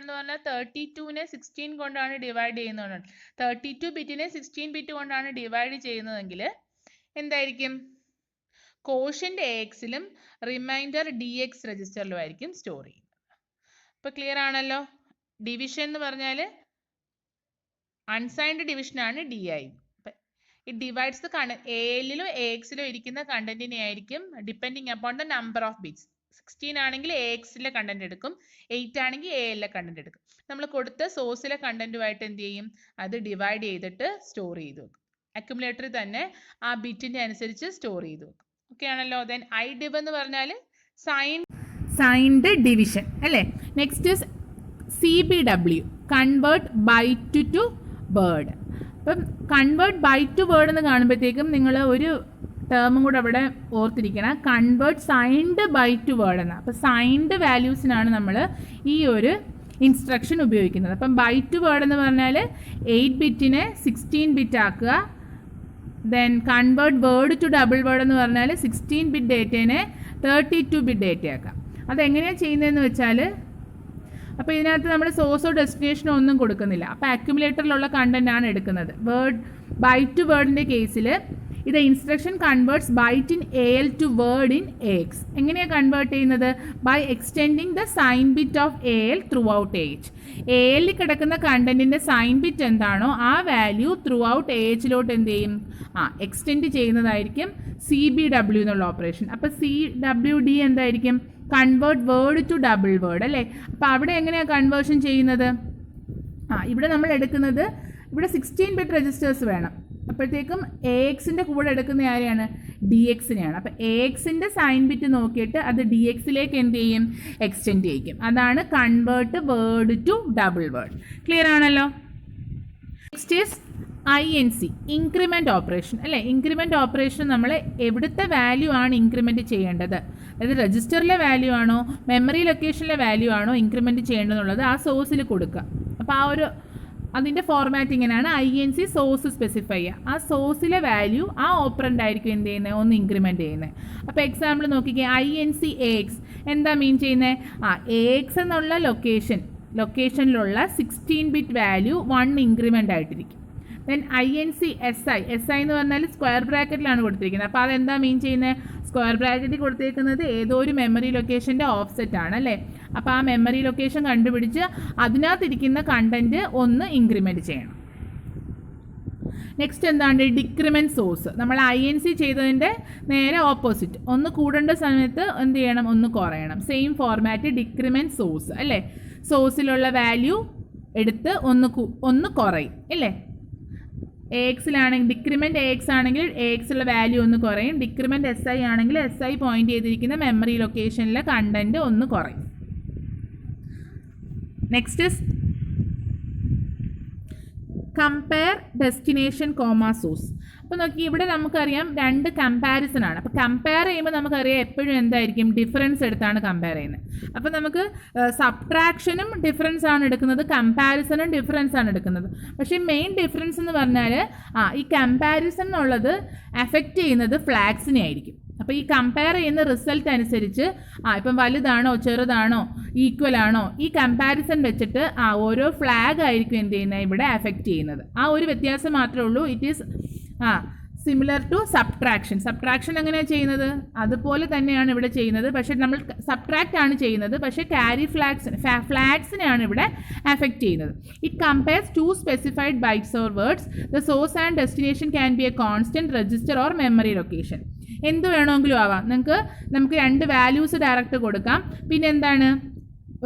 എന്ന് പറഞ്ഞാൽ 32-നെ 16 കൊണ്ടാണ് ഡിവൈഡ് ചെയ്യുന്നത്. 32 ബിറ്റിനെ 16 ബിറ്റ് കൊണ്ടാണ് ഡിവൈഡ് ചെയ്യുന്നതെങ്കിൽ എന്തായിരിക്കും? കോഷ്യന്റ് AX-ലും റിമൈൻഡർ DX രജിസ്റ്ററിലും ആയിരിക്കും സ്റ്റോർ ചെയ്യുന്നത്. അപ്പൊ ക്ലിയർ ആണല്ലോ? ഡിവിഷൻ എന്ന് പറഞ്ഞാൽ അൺസൈൻഡ് ഡിവിഷൻ ആണ് DI. ഇറ്റ് ഡിവൈഡ്സ് ദ AL-ലും AX-ലും ഇരിക്കുന്ന കണ്ടന്റിനെ ആയിരിക്കും depending upon the number of bits. 16 ആണെങ്കിൽ AXലെ കണ്ടന്റ് എടുക്കും, 8 ആണെങ്കിൽ ALലെ കണ്ടന്റ് എടുക്കും. നമ്മൾ കൊടുത്ത സോഴ്സിലെ കണ്ടന്റുമായിട്ട് എന്ത് ചെയ്യും, അത് ഡിവൈഡ് ചെയ്തിട്ട് സ്റ്റോർ ചെയ്ത് വെക്കും. അക്യുമുലേറ്ററിൽ തന്നെ ആ ബിറ്റിന്റെ അനുസരിച്ച് സ്റ്റോർ ചെയ്ത് വെക്കും. ഓക്കെ ആണല്ലോ. ദെൻ IDIV എന്ന് പറഞ്ഞാൽ സൈൻഡ് ഡിവിഷൻ അല്ലേ. Next is CBW, convert byte to word. അപ്പം കൺവേർട്ട് ബൈറ്റ് ടു വേർഡ് എന്ന് കാണുമ്പോഴത്തേക്കും നിങ്ങൾ ഒരു ടേമും കൂടെ അവിടെ ഓർത്തിരിക്കണം, convert signed byte to word എന്നാണ്. അപ്പോൾ സൈൻഡ് വാല്യൂസിനാണ് നമ്മൾ ഈ ഒരു ഇൻസ്ട്രക്ഷൻ ഉപയോഗിക്കുന്നത്. അപ്പം ബൈറ്റ് ടു വേർഡ് എന്ന് പറഞ്ഞാൽ 8 ബിറ്റിനെ 16 ബിറ്റ് ആക്കുക. Then convert word to double word എന്ന് പറഞ്ഞാൽ 16 ബിറ്റ് ഡേറ്റേനെ 32 ബിറ്റ് ഡേറ്റ ആക്കാം. അതെങ്ങനെയാണ് ചെയ്യുന്നതെന്ന് വെച്ചാൽ, അപ്പോൾ ഇതിനകത്ത് നമ്മൾ സോഴ്സോ ഡെസ്റ്റിനേഷനോ ഒന്നും കൊടുക്കുന്നില്ല. അപ്പോൾ അക്യുമുലേറ്ററിലുള്ള കണ്ടന്റ് ആണ് എടുക്കുന്നത്. വേർഡ് ബൈറ്റ് ടു വേർഡിൻ്റെ കേസിൽ ഇത് instruction converts byte in AL to word in AX. എങ്ങനെയാണ് കൺവേർട്ട് ചെയ്യുന്നത്? By extending the sign bit of AL throughout AH. ALൽ കിടക്കുന്ന കണ്ടന്റിൻ്റെ സൈൻ ബിറ്റ് എന്താണോ ആ വാല്യൂ ത്രൂ ഔട്ട് AHലോട്ട് എന്ത് ചെയ്യും, എക്സ്റ്റെൻഡ് ചെയ്യുന്നതായിരിക്കും CBW എന്നുള്ള ഓപ്പറേഷൻ. അപ്പോൾ CWD എന്തായിരിക്കും, convert word to double word അല്ലേ. അപ്പോൾ അവിടെ എങ്ങനെയാണ് കൺവേർഷൻ ചെയ്യുന്നത്? ഇവിടെ നമ്മൾ എടുക്കുന്നത്, ഇവിടെ 16 ബിറ്റ് രജിസ്റ്റേഴ്സ് വേണം. അപ്പോഴത്തേക്കും AXൻ്റെ കൂടെ എടുക്കുന്ന ആരെയാണ്, DXനെയാണ്. അപ്പോൾ AXൻ്റെ സൈൻ ബിറ്റ് നോക്കിയിട്ട് അത് DXലേക്ക് എന്ത് ചെയ്യും, എക്സ്റ്റെൻഡ് ചെയ്യും. അതാണ് convert word to double word. Clear ആണല്ലോ. Next is INC, increment operation അല്ലേ. ഇൻക്രിമെൻറ്റ് ഓപ്പറേഷൻ നമ്മൾ എവിടുത്തെ വാല്യൂ ആണ് ഇൻക്രിമെൻറ്റ് ചെയ്യേണ്ടത്, അതായത് രജിസ്റ്ററിലെ വാല്യൂ ആണോ മെമ്മറി ലൊക്കേഷനിലെ വാല്യൂ ആണോ ഇൻക്രിമെൻറ്റ് ചെയ്യേണ്ടതെന്നുള്ളത് ആ സോഴ്സിൽ കൊടുക്കുക. അപ്പോൾ അതിൻ്റെ ഫോർമാറ്റ് ഇങ്ങനെയാണ്, INC സോഴ്സ് സ്പെസിഫൈ ചെയ്യുക. ആ സോഴ്സിലെ വാല്യൂ ആ ഓപ്പറൻ്റ് ആയിരിക്കും എന്ത് ചെയ്യുന്നത്, ഒന്ന് ഇൻക്രിമെൻറ്റ് ചെയ്യുന്നത്. അപ്പോൾ എക്സാമ്പിൾ നോക്കിക്കേ, INC AX എന്താ മീൻ ചെയ്യുന്നത്, AX എന്നുള്ള ലൊക്കേഷനിലുള്ള 16 ബിറ്റ് വാല്യൂ 1 ഇൻക്രിമെൻ്റ് ആയിട്ടിരിക്കും. ദെൻ INC SI എന്ന് പറഞ്ഞാൽ സ്ക്വയർ ബ്രാക്കറ്റിലാണ് കൊടുത്തിരിക്കുന്നത്. അപ്പോൾ അതെന്താ മീൻ ചെയ്യുന്നത്, സ്ക്വയർ ബ്രാക്കറ്റിൽ കൊടുത്തേക്കുന്നത് ഏതോ ഒരു മെമ്മറി ലൊക്കേഷൻ്റെ ഓഫ്സെറ്റ് ആണ് അല്ലേ. അപ്പോൾ ആ മെമ്മറി ലൊക്കേഷൻ കണ്ടുപിടിച്ച് അതിനകത്തിരിക്കുന്ന കണ്ടൻറ്റ് ഒന്ന് ഇൻക്രിമെൻറ്റ് ചെയ്യണം. നെക്സ്റ്റ് എന്താണ്, ഡിക്രിമെൻറ്റ് സോഴ്സ്. നമ്മൾ INC ചെയ്തതിൻ്റെ നേരെ ഓപ്പോസിറ്റ്, ഒന്ന് കൂടേണ്ട സമയത്ത് എന്ത് ചെയ്യണം, ഒന്ന് കുറയണം. സെയിം ഫോർമാറ്റ് ഡിക്രിമെൻറ്റ് സോഴ്സ് അല്ലേ. സോഴ്സിലുള്ള വാല്യൂ എടുത്ത് ഒന്ന് കുറയും അല്ലേ. AXലാണെങ്കിൽ ഡിക്രിമെൻറ്റ് AX ആണെങ്കിൽ AXലുള്ള വാല്യൂ ഒന്ന് കുറയും. ഡിക്രിമെൻറ്റ് SI ആണെങ്കിൽ SI പോയിന്റ് ചെയ്തിരിക്കുന്ന മെമ്മറി ലൊക്കേഷനിലെ കണ്ടൻറ്റ് ഒന്ന് കുറയും. Next is compare destination comma source. അപ്പോൾ നോക്കി, ഇവിടെ നമുക്കറിയാം രണ്ട് കമ്പാരിസൺ ആണ്. അപ്പോൾ കമ്പയർ ചെയ്യുമ്പോൾ നമുക്കറിയാം എപ്പോഴും എന്തായിരിക്കും, ഡിഫറൻസ് എടുത്താണ് കമ്പയർ ചെയ്യുന്നത്. അപ്പോൾ നമുക്ക് സബ്ട്രാക്ഷനും ഡിഫറൻസ് ആണ് എടുക്കുന്നത്, കമ്പാരിസണും ഡിഫറൻസ് ആണ് എടുക്കുന്നത്. പക്ഷേ മെയിൻ ഡിഫറൻസ് എന്ന് പറഞ്ഞാൽ ഈ കമ്പാരിസൺ എന്നുള്ളത് അഫക്റ്റ് ചെയ്യുന്നത് ഫ്ലാഗ്സിനെ ആയിരിക്കും. അപ്പോൾ ഈ കമ്പയർ ചെയ്യുന്ന റിസൾട്ട് അനുസരിച്ച് ഇപ്പം വലുതാണോ ചെറുതാണോ ഈക്വൽ ആണോ ഈ കമ്പാരിസൺ വെച്ചിട്ട് ഓരോ ഫ്ലാഗ് ആയിരിക്കും എന്ത് ചെയ്യുന്നത് ഇവിടെ അഫക്റ്റ് ചെയ്യുന്നത്. ആ ഒരു വ്യത്യാസം മാത്രമേ ഉള്ളൂ. It is similar to subtraction എങ്ങനെയാണ് ചെയ്യുന്നത് അതുപോലെ തന്നെയാണ് ഇവിടെ ചെയ്യുന്നത്. പക്ഷേ നമ്മൾ സബ്ട്രാക്റ്റ് ആണ് ചെയ്യുന്നത്, പക്ഷേ ക്യാരി ഫ്ലാഗ്സിനെയാണ് ഇവിടെ അഫക്റ്റ് ചെയ്യുന്നത്. It compares two specified bytes or words. The source and destination can be a constant, register or memory location. എന്ത് വേണമെങ്കിലും ആവാം. നമുക്ക് രണ്ട് വാല്യൂസ് ഡയറക്റ്റ് കൊടുക്കാം, പിന്നെ എന്താണ്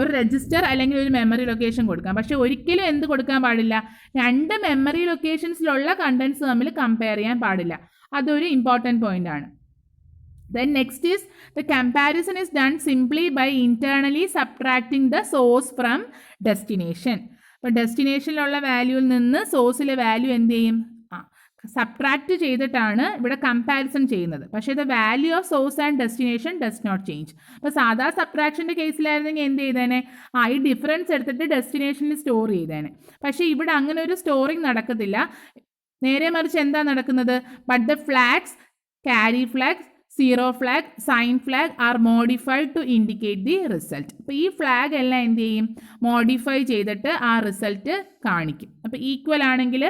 ഒരു രജിസ്റ്റർ അല്ലെങ്കിൽ ഒരു മെമ്മറി ലൊക്കേഷൻ കൊടുക്കാം. പക്ഷേ ഒരിക്കലും എന്ത് കൊടുക്കാൻ പാടില്ല, രണ്ട് മെമ്മറി ലൊക്കേഷൻസിലുള്ള കണ്ടൻസ് തമ്മിൽ കമ്പയർ ചെയ്യാൻ പാടില്ല. അതൊരു ഇമ്പോർട്ടൻറ്റ് പോയിന്റ് ആണ്. Then next is the comparison is done simply by internally subtracting the source from destination. അപ്പോൾ ഡെസ്റ്റിനേഷനിലുള്ള വാല്യൂവിൽ നിന്ന് സോഴ്സിലെ വാല്യൂ എന്ത് ചെയ്യും, സബ്ട്രാക്റ്റ് ചെയ്തിട്ടാണ് ഇവിടെ കമ്പാരിസൺ ചെയ്യുന്നത്. പക്ഷേ the value of source and destination does not change. അപ്പോൾ സാധാ സബ്ട്രാക്ഷൻ്റെ കേസിലായിരുന്നെങ്കിൽ എന്ത് ചെയ്തേനെ, ഈ ഡിഫറൻസ് എടുത്തിട്ട് ഡെസ്റ്റിനേഷനിൽ സ്റ്റോർ ചെയ്തേനെ. പക്ഷേ ഇവിടെ അങ്ങനെ ഒരു സ്റ്റോറിങ് നടക്കത്തില്ല. നേരെ മറിച്ച് എന്താ നടക്കുന്നത്, but the flags, carry flags, zero flag, sign flag are modified to indicate the result. അപ്പോൾ ഈ ഫ്ലാഗ് എല്ലാം എന്ത് ചെയ്യും, മോഡിഫൈ ചെയ്തിട്ട് ആ റിസൾട്ട് കാണിക്കും. അപ്പോൾ ഈക്വൽ ആണെങ്കിൽ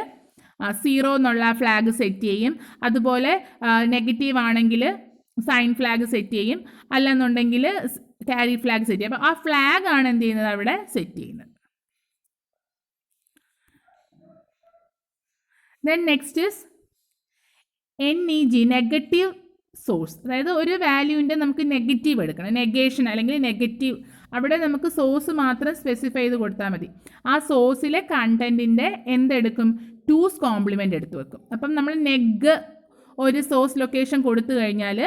0 എന്നുള്ള ഫ്ലാഗ് സെറ്റ് ചെയ്യും, അതുപോലെ നെഗറ്റീവ് ആണെങ്കിൽ സൈൻ ഫ്ലാഗ് സെറ്റ് ചെയ്യും, അല്ലെന്നുണ്ടെങ്കിൽ ക്യാരി ഫ്ലാഗ് സെറ്റ് ചെയ്യും. അപ്പോൾ ആ ഫ്ലാഗ് ആണ് എന്ത് ചെയ്യുന്നത് അവിടെ സെറ്റ് ചെയ്യുന്നത്. Then next is NEG, negative source. അതായത് ഒരു വാല്യൂവിൻ്റെ നമുക്ക് നെഗറ്റീവ് എടുക്കണം, നെഗേഷൻ അല്ലെങ്കിൽ നെഗറ്റീവ്. അവിടെ നമുക്ക് സോഴ്സ് മാത്രം സ്പെസിഫൈ ചെയ്ത് കൊടുത്താൽ മതി. ആ സോഴ്സിലെ കണ്ടൻറ്റിൻ്റെ എന്തെടുക്കും, 2's കോംപ്ലിമെൻ്റ് എടുത്ത് വെക്കും. അപ്പം നമ്മൾ നെഗ് ഒരു സോഴ്സ് ലൊക്കേഷൻ കൊടുത്തു കഴിഞ്ഞാൽ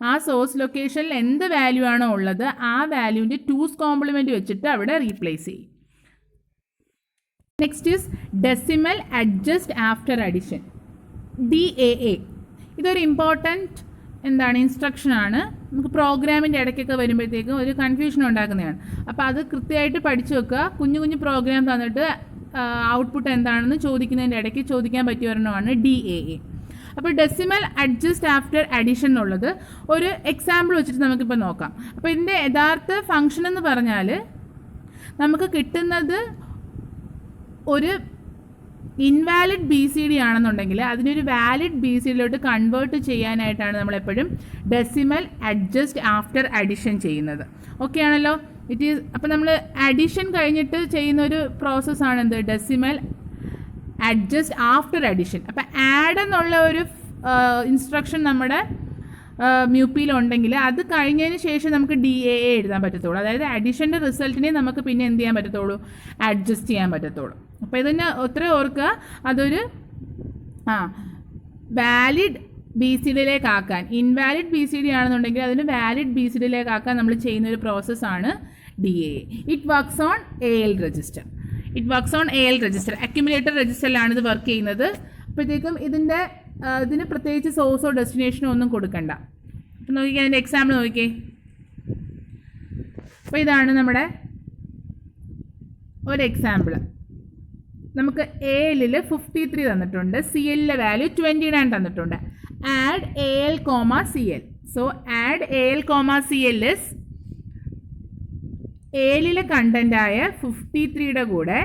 ആ സോഴ്സ് ലൊക്കേഷനിൽ എന്ത് വാല്യൂ ആണോ ഉള്ളത് ആ വാല്യൂവിൻ്റെ 2's കോംപ്ലിമെൻ്റ് വെച്ചിട്ട് അവിടെ റീപ്ലേസ് ചെയ്യും. Next is decimal adjust after addition, DAA. ഇതൊരു ഇമ്പോർട്ടൻറ്റ് ഇൻസ്ട്രക്ഷനാണ്. നമുക്ക് പ്രോഗ്രാമിൻ്റെ ഇടയ്ക്കൊക്കെ വരുമ്പോഴത്തേക്കും ഒരു കൺഫ്യൂഷൻ ഉണ്ടാക്കുന്നതാണ്. അപ്പോൾ അത് കൃത്യമായിട്ട് പഠിച്ചു വെക്കുക. കുഞ്ഞു കുഞ്ഞു പ്രോഗ്രാം തന്നിട്ട് ഔട്ട്പുട്ട് എന്താണെന്ന് ചോദിക്കുന്നതിൻ്റെ ഇടയ്ക്ക് ചോദിക്കാൻ പറ്റിയ ഒരെണ്ണമാണ് DAA. അപ്പോൾ ഡെസിമൽ അഡ്ജസ്റ്റ് ആഫ്റ്റർ അഡീഷൻ എന്നുള്ളത് ഒരു എക്സാമ്പിൾ വെച്ചിട്ട് നമുക്കിപ്പോൾ നോക്കാം. അപ്പോൾ ഇതിൻ്റെ യഥാർത്ഥ ഫങ്ഷൻ എന്ന് പറഞ്ഞാൽ നമുക്ക് കിട്ടുന്നത് ഒരു ഇൻവാലിഡ് BCD ആണെന്നുണ്ടെങ്കിൽ അതിനൊരു വാലിഡ് BCDയിലോട്ട് കൺവേർട്ട് ചെയ്യാനായിട്ടാണ് നമ്മളെപ്പോഴും ഡെസിമൽ അഡ്ജസ്റ്റ് ആഫ്റ്റർ അഡിഷൻ ചെയ്യുന്നത്. ഓക്കെ ആണല്ലോ? ഇറ്റ് ഈസ് അപ്പോൾ നമ്മൾ അഡിഷൻ കഴിഞ്ഞിട്ട് ചെയ്യുന്ന ഒരു പ്രോസസ്സാണ് എന്ത്, ഡെസിമൽ അഡ്ജസ്റ്റ് ആഫ്റ്റർ അഡിഷൻ. അപ്പോൾ ആഡ് എന്നുള്ള ഒരു ഇൻസ്ട്രക്ഷൻ നമ്മുടെ മ്യൂപ്പിയിലുണ്ടെങ്കിൽ അത് കഴിഞ്ഞതിന് ശേഷം നമുക്ക് DAA എഴുതാൻ പറ്റത്തുള്ളൂ. അതായത് അഡിഷൻ്റെ റിസൾട്ടിനെ നമുക്ക് പിന്നെ എന്ത് ചെയ്യാൻ പറ്റത്തുള്ളൂ, അഡ്ജസ്റ്റ് ചെയ്യാൻ പറ്റത്തുള്ളൂ. അപ്പോൾ ഇതിന് ഒത്തിരി ഓർക്കുക, അതൊരു വാലിഡ് BCDയിലേക്കാക്കാൻ, ഇൻവാലിഡ് BCD ആണെന്നുണ്ടെങ്കിൽ അതിന് വാലിഡ് BCDയിലേക്കാക്കാൻ നമ്മൾ ചെയ്യുന്നൊരു പ്രോസസ്സാണ് DAA. It works on AL register. Accumulator രജിസ്റ്ററിലാണ് ഇത് വർക്ക് ചെയ്യുന്നത്. അപ്പോഴത്തേക്കും ഇതിന് പ്രത്യേകിച്ച് സോഴ്സോ ഡെസ്റ്റിനേഷനോ ഒന്നും കൊടുക്കണ്ട. അപ്പം നോക്കിക്കേ, അതിൻ്റെ എക്സാമ്പിൾ നോക്കിക്കേ. അപ്പോൾ ഇതാണ് നമ്മുടെ ഒരു എക്സാമ്പിൾ. നമുക്ക് AL 53 തന്നിട്ടുണ്ട്, CLലെ വാല്യൂ 29 തന്നിട്ടുണ്ട്. Add AL, CL. So add AL, CL is ALലെ കണ്ടൻ്റായ 53യുടെ കൂടെ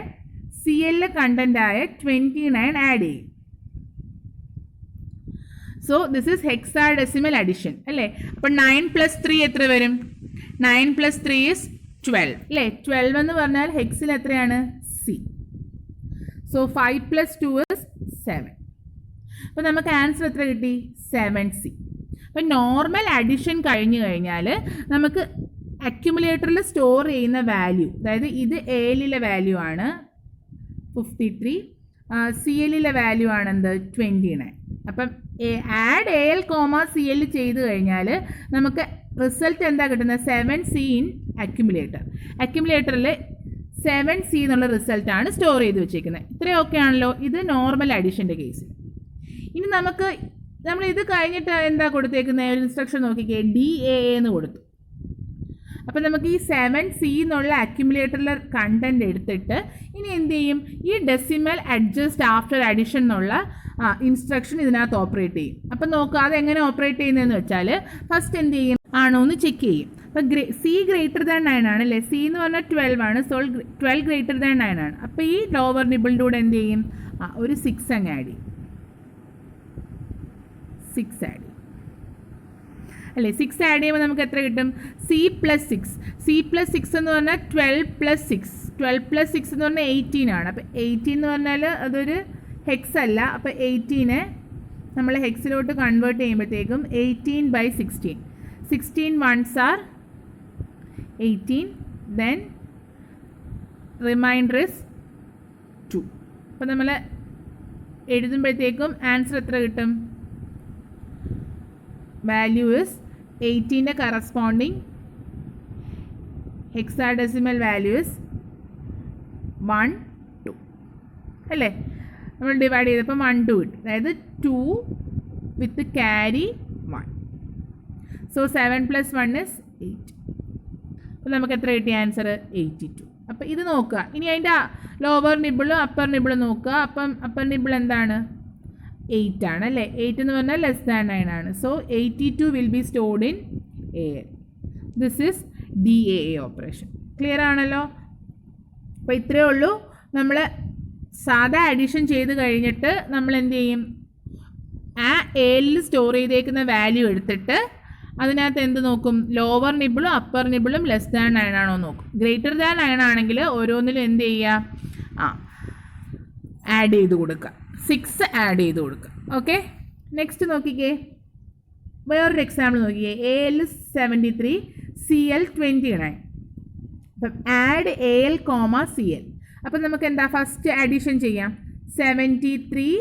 CLലെ കണ്ടൻ്റായ 29 ആഡ് ചെയ്യും. So this is hexadecimal addition അല്ലേ. അപ്പോൾ 9 + 3 എത്ര വരും? 9 + 3 ഈസ് 12 അല്ലേ. 12 എന്ന് പറഞ്ഞാൽ ഹെക്സിൽ എത്രയാണ്? C. So 5 + 2 is 7. അപ്പോൾ നമുക്ക് ആൻസർ എത്ര കിട്ടി? 7C. അപ്പോൾ നോർമൽ അഡിഷൻ കഴിഞ്ഞു കഴിഞ്ഞാൽ നമുക്ക് അക്യുമുലേറ്ററിൽ സ്റ്റോർ ചെയ്യുന്ന വാല്യൂ, അതായത് ഇത് ALലെ വാല്യൂ ആണ് 53, CLലെ വാല്യൂ ആണ് എന്ത്, 29. അപ്പം ആഡ് AL, CL ചെയ്ത് കഴിഞ്ഞാൽ നമുക്ക് റിസൾട്ട് എന്താ കിട്ടുന്നത്? 7C ഇൻ അക്യുമുലേറ്ററിൽ 7C എന്നുള്ള റിസൾട്ടാണ് സ്റ്റോർ ചെയ്ത് വെച്ചേക്കുന്നത്. ഇത്രയും ഓക്കെ ആണല്ലോ. ഇത് നോർമൽ അഡീഷൻ്റെ കേസിൽ. ഇനി നമ്മൾ ഇത് കഴിഞ്ഞിട്ട് എന്താ കൊടുത്തേക്കുന്നത്? ഒരു ഇൻസ്ട്രക്ഷൻ നോക്കിക്കേ, DAA എന്ന് കൊടുത്തു. അപ്പോൾ നമുക്ക് ഈ 7C എന്നുള്ള അക്യുമുലേറ്ററിലെ കണ്ടൻറ്റ് എടുത്തിട്ട് ഇനി എന്ത് ചെയ്യും? ഈ ഡെസിമൽ അഡ്ജസ്റ്റ് ആഫ്റ്റർ അഡിഷൻ എന്നുള്ള ഇൻസ്ട്രക്ഷൻ ഇതിനകത്ത് ഓപ്പറേറ്റ് ചെയ്യും. അപ്പം നോക്കുക അതെങ്ങനെ ഓപ്പറേറ്റ് ചെയ്യുന്നതെന്ന് വെച്ചാൽ ഫസ്റ്റ് എന്ത് ചെയ്യും? ആണോ എന്ന് ചെക്ക് ചെയ്യും. അപ്പം C >9 ആണ് അല്ലേ. C എന്ന് പറഞ്ഞാൽ 12 ആണ്. സോ 12 >9 ആണ്. അപ്പോൾ ഈ ലോവർ നിബിളിൻ്റെ കൂടെ എന്ത് ചെയ്യും? ഒരു 6 അങ്ങ് ആഡ് ചെയ്യും. 6 ആഡ് ചെയ്യും അല്ലേ. 6 ആഡ് ചെയ്യുമ്പോൾ നമുക്ക് എത്ര കിട്ടും? C + 6. C + 6 എന്ന് പറഞ്ഞാൽ 12 + 6. 12 + 6 എന്ന് പറഞ്ഞാൽ 18 ആണ്. അപ്പോൾ 18 എന്ന് പറഞ്ഞാൽ അതൊരു ഹെക്സ് അല്ല. അപ്പോൾ 18 നമ്മൾ ഹെക്സിലോട്ട് കൺവേർട്ട് ചെയ്യുമ്പോഴത്തേക്കും 18/16. 16 ones are 18. Then remainder is 2. അപ്പോൾ നമ്മൾ എഴുതുമ്പോഴത്തേക്കും ആൻസർ എത്ര കിട്ടും? വാല്യൂ ഇസ് 18ൻ്റെ കറസ്പോണ്ടിങ് ഹെക്സാഡെസിമൽ വാല്യൂ ഇസ് 1 2 അല്ലേ. നമ്മൾ ഡിവൈഡ് ചെയ്തപ്പോൾ 1 2 കിട്ടും. അതായത് 2 വിത്ത് ക്യാരി 1. So 7 + 1 is 8. അപ്പോൾ നമുക്ക് എത്ര കിട്ടിയ ആൻസർ? 82. അപ്പോൾ ഇത് നോക്കുക. ഇനി അതിൻ്റെ ലോവർ നിബിളും അപ്പർ നിബിളും നോക്കുക. അപ്പം അപ്പർ നിബിൾ എന്താണ്? 8 ആണ് അല്ലേ. 8 എന്ന് പറഞ്ഞാൽ <9 ആണ്. So 82 will be stored in AL. This is DAA operation. Clear ആണല്ലോ. അപ്പോൾ ഇത്രയേ ഉള്ളൂ. നമ്മൾ സാധാ അഡീഷൻ ചെയ്ത് കഴിഞ്ഞിട്ട് നമ്മൾ എന്ത് ചെയ്യും? ആ ALൽ സ്റ്റോർ ചെയ്തേക്കുന്ന വാല്യൂ എടുത്തിട്ട് അതിനകത്ത് എന്ത് നോക്കും? ലോവർ നിബിളും അപ്പർ നിബിളും <9 ആണോ നോക്കും. <9 ആണെങ്കിൽ ഓരോന്നിലും എന്ത് ചെയ്യുക? ആഡ് ചെയ്ത് കൊടുക്കുക. 6 ആഡ് ചെയ്ത് കൊടുക്കുക. ഓക്കെ, നെക്സ്റ്റ് നോക്കിക്കേ. വേറൊരു എക്സാമ്പിൾ നോക്കിയേ, AL 73 CL 29. അപ്പം ആഡ് AL, CL. അപ്പം നമുക്ക് എന്താ ഫസ്റ്റ് അഡീഷൻ ചെയ്യാം, 73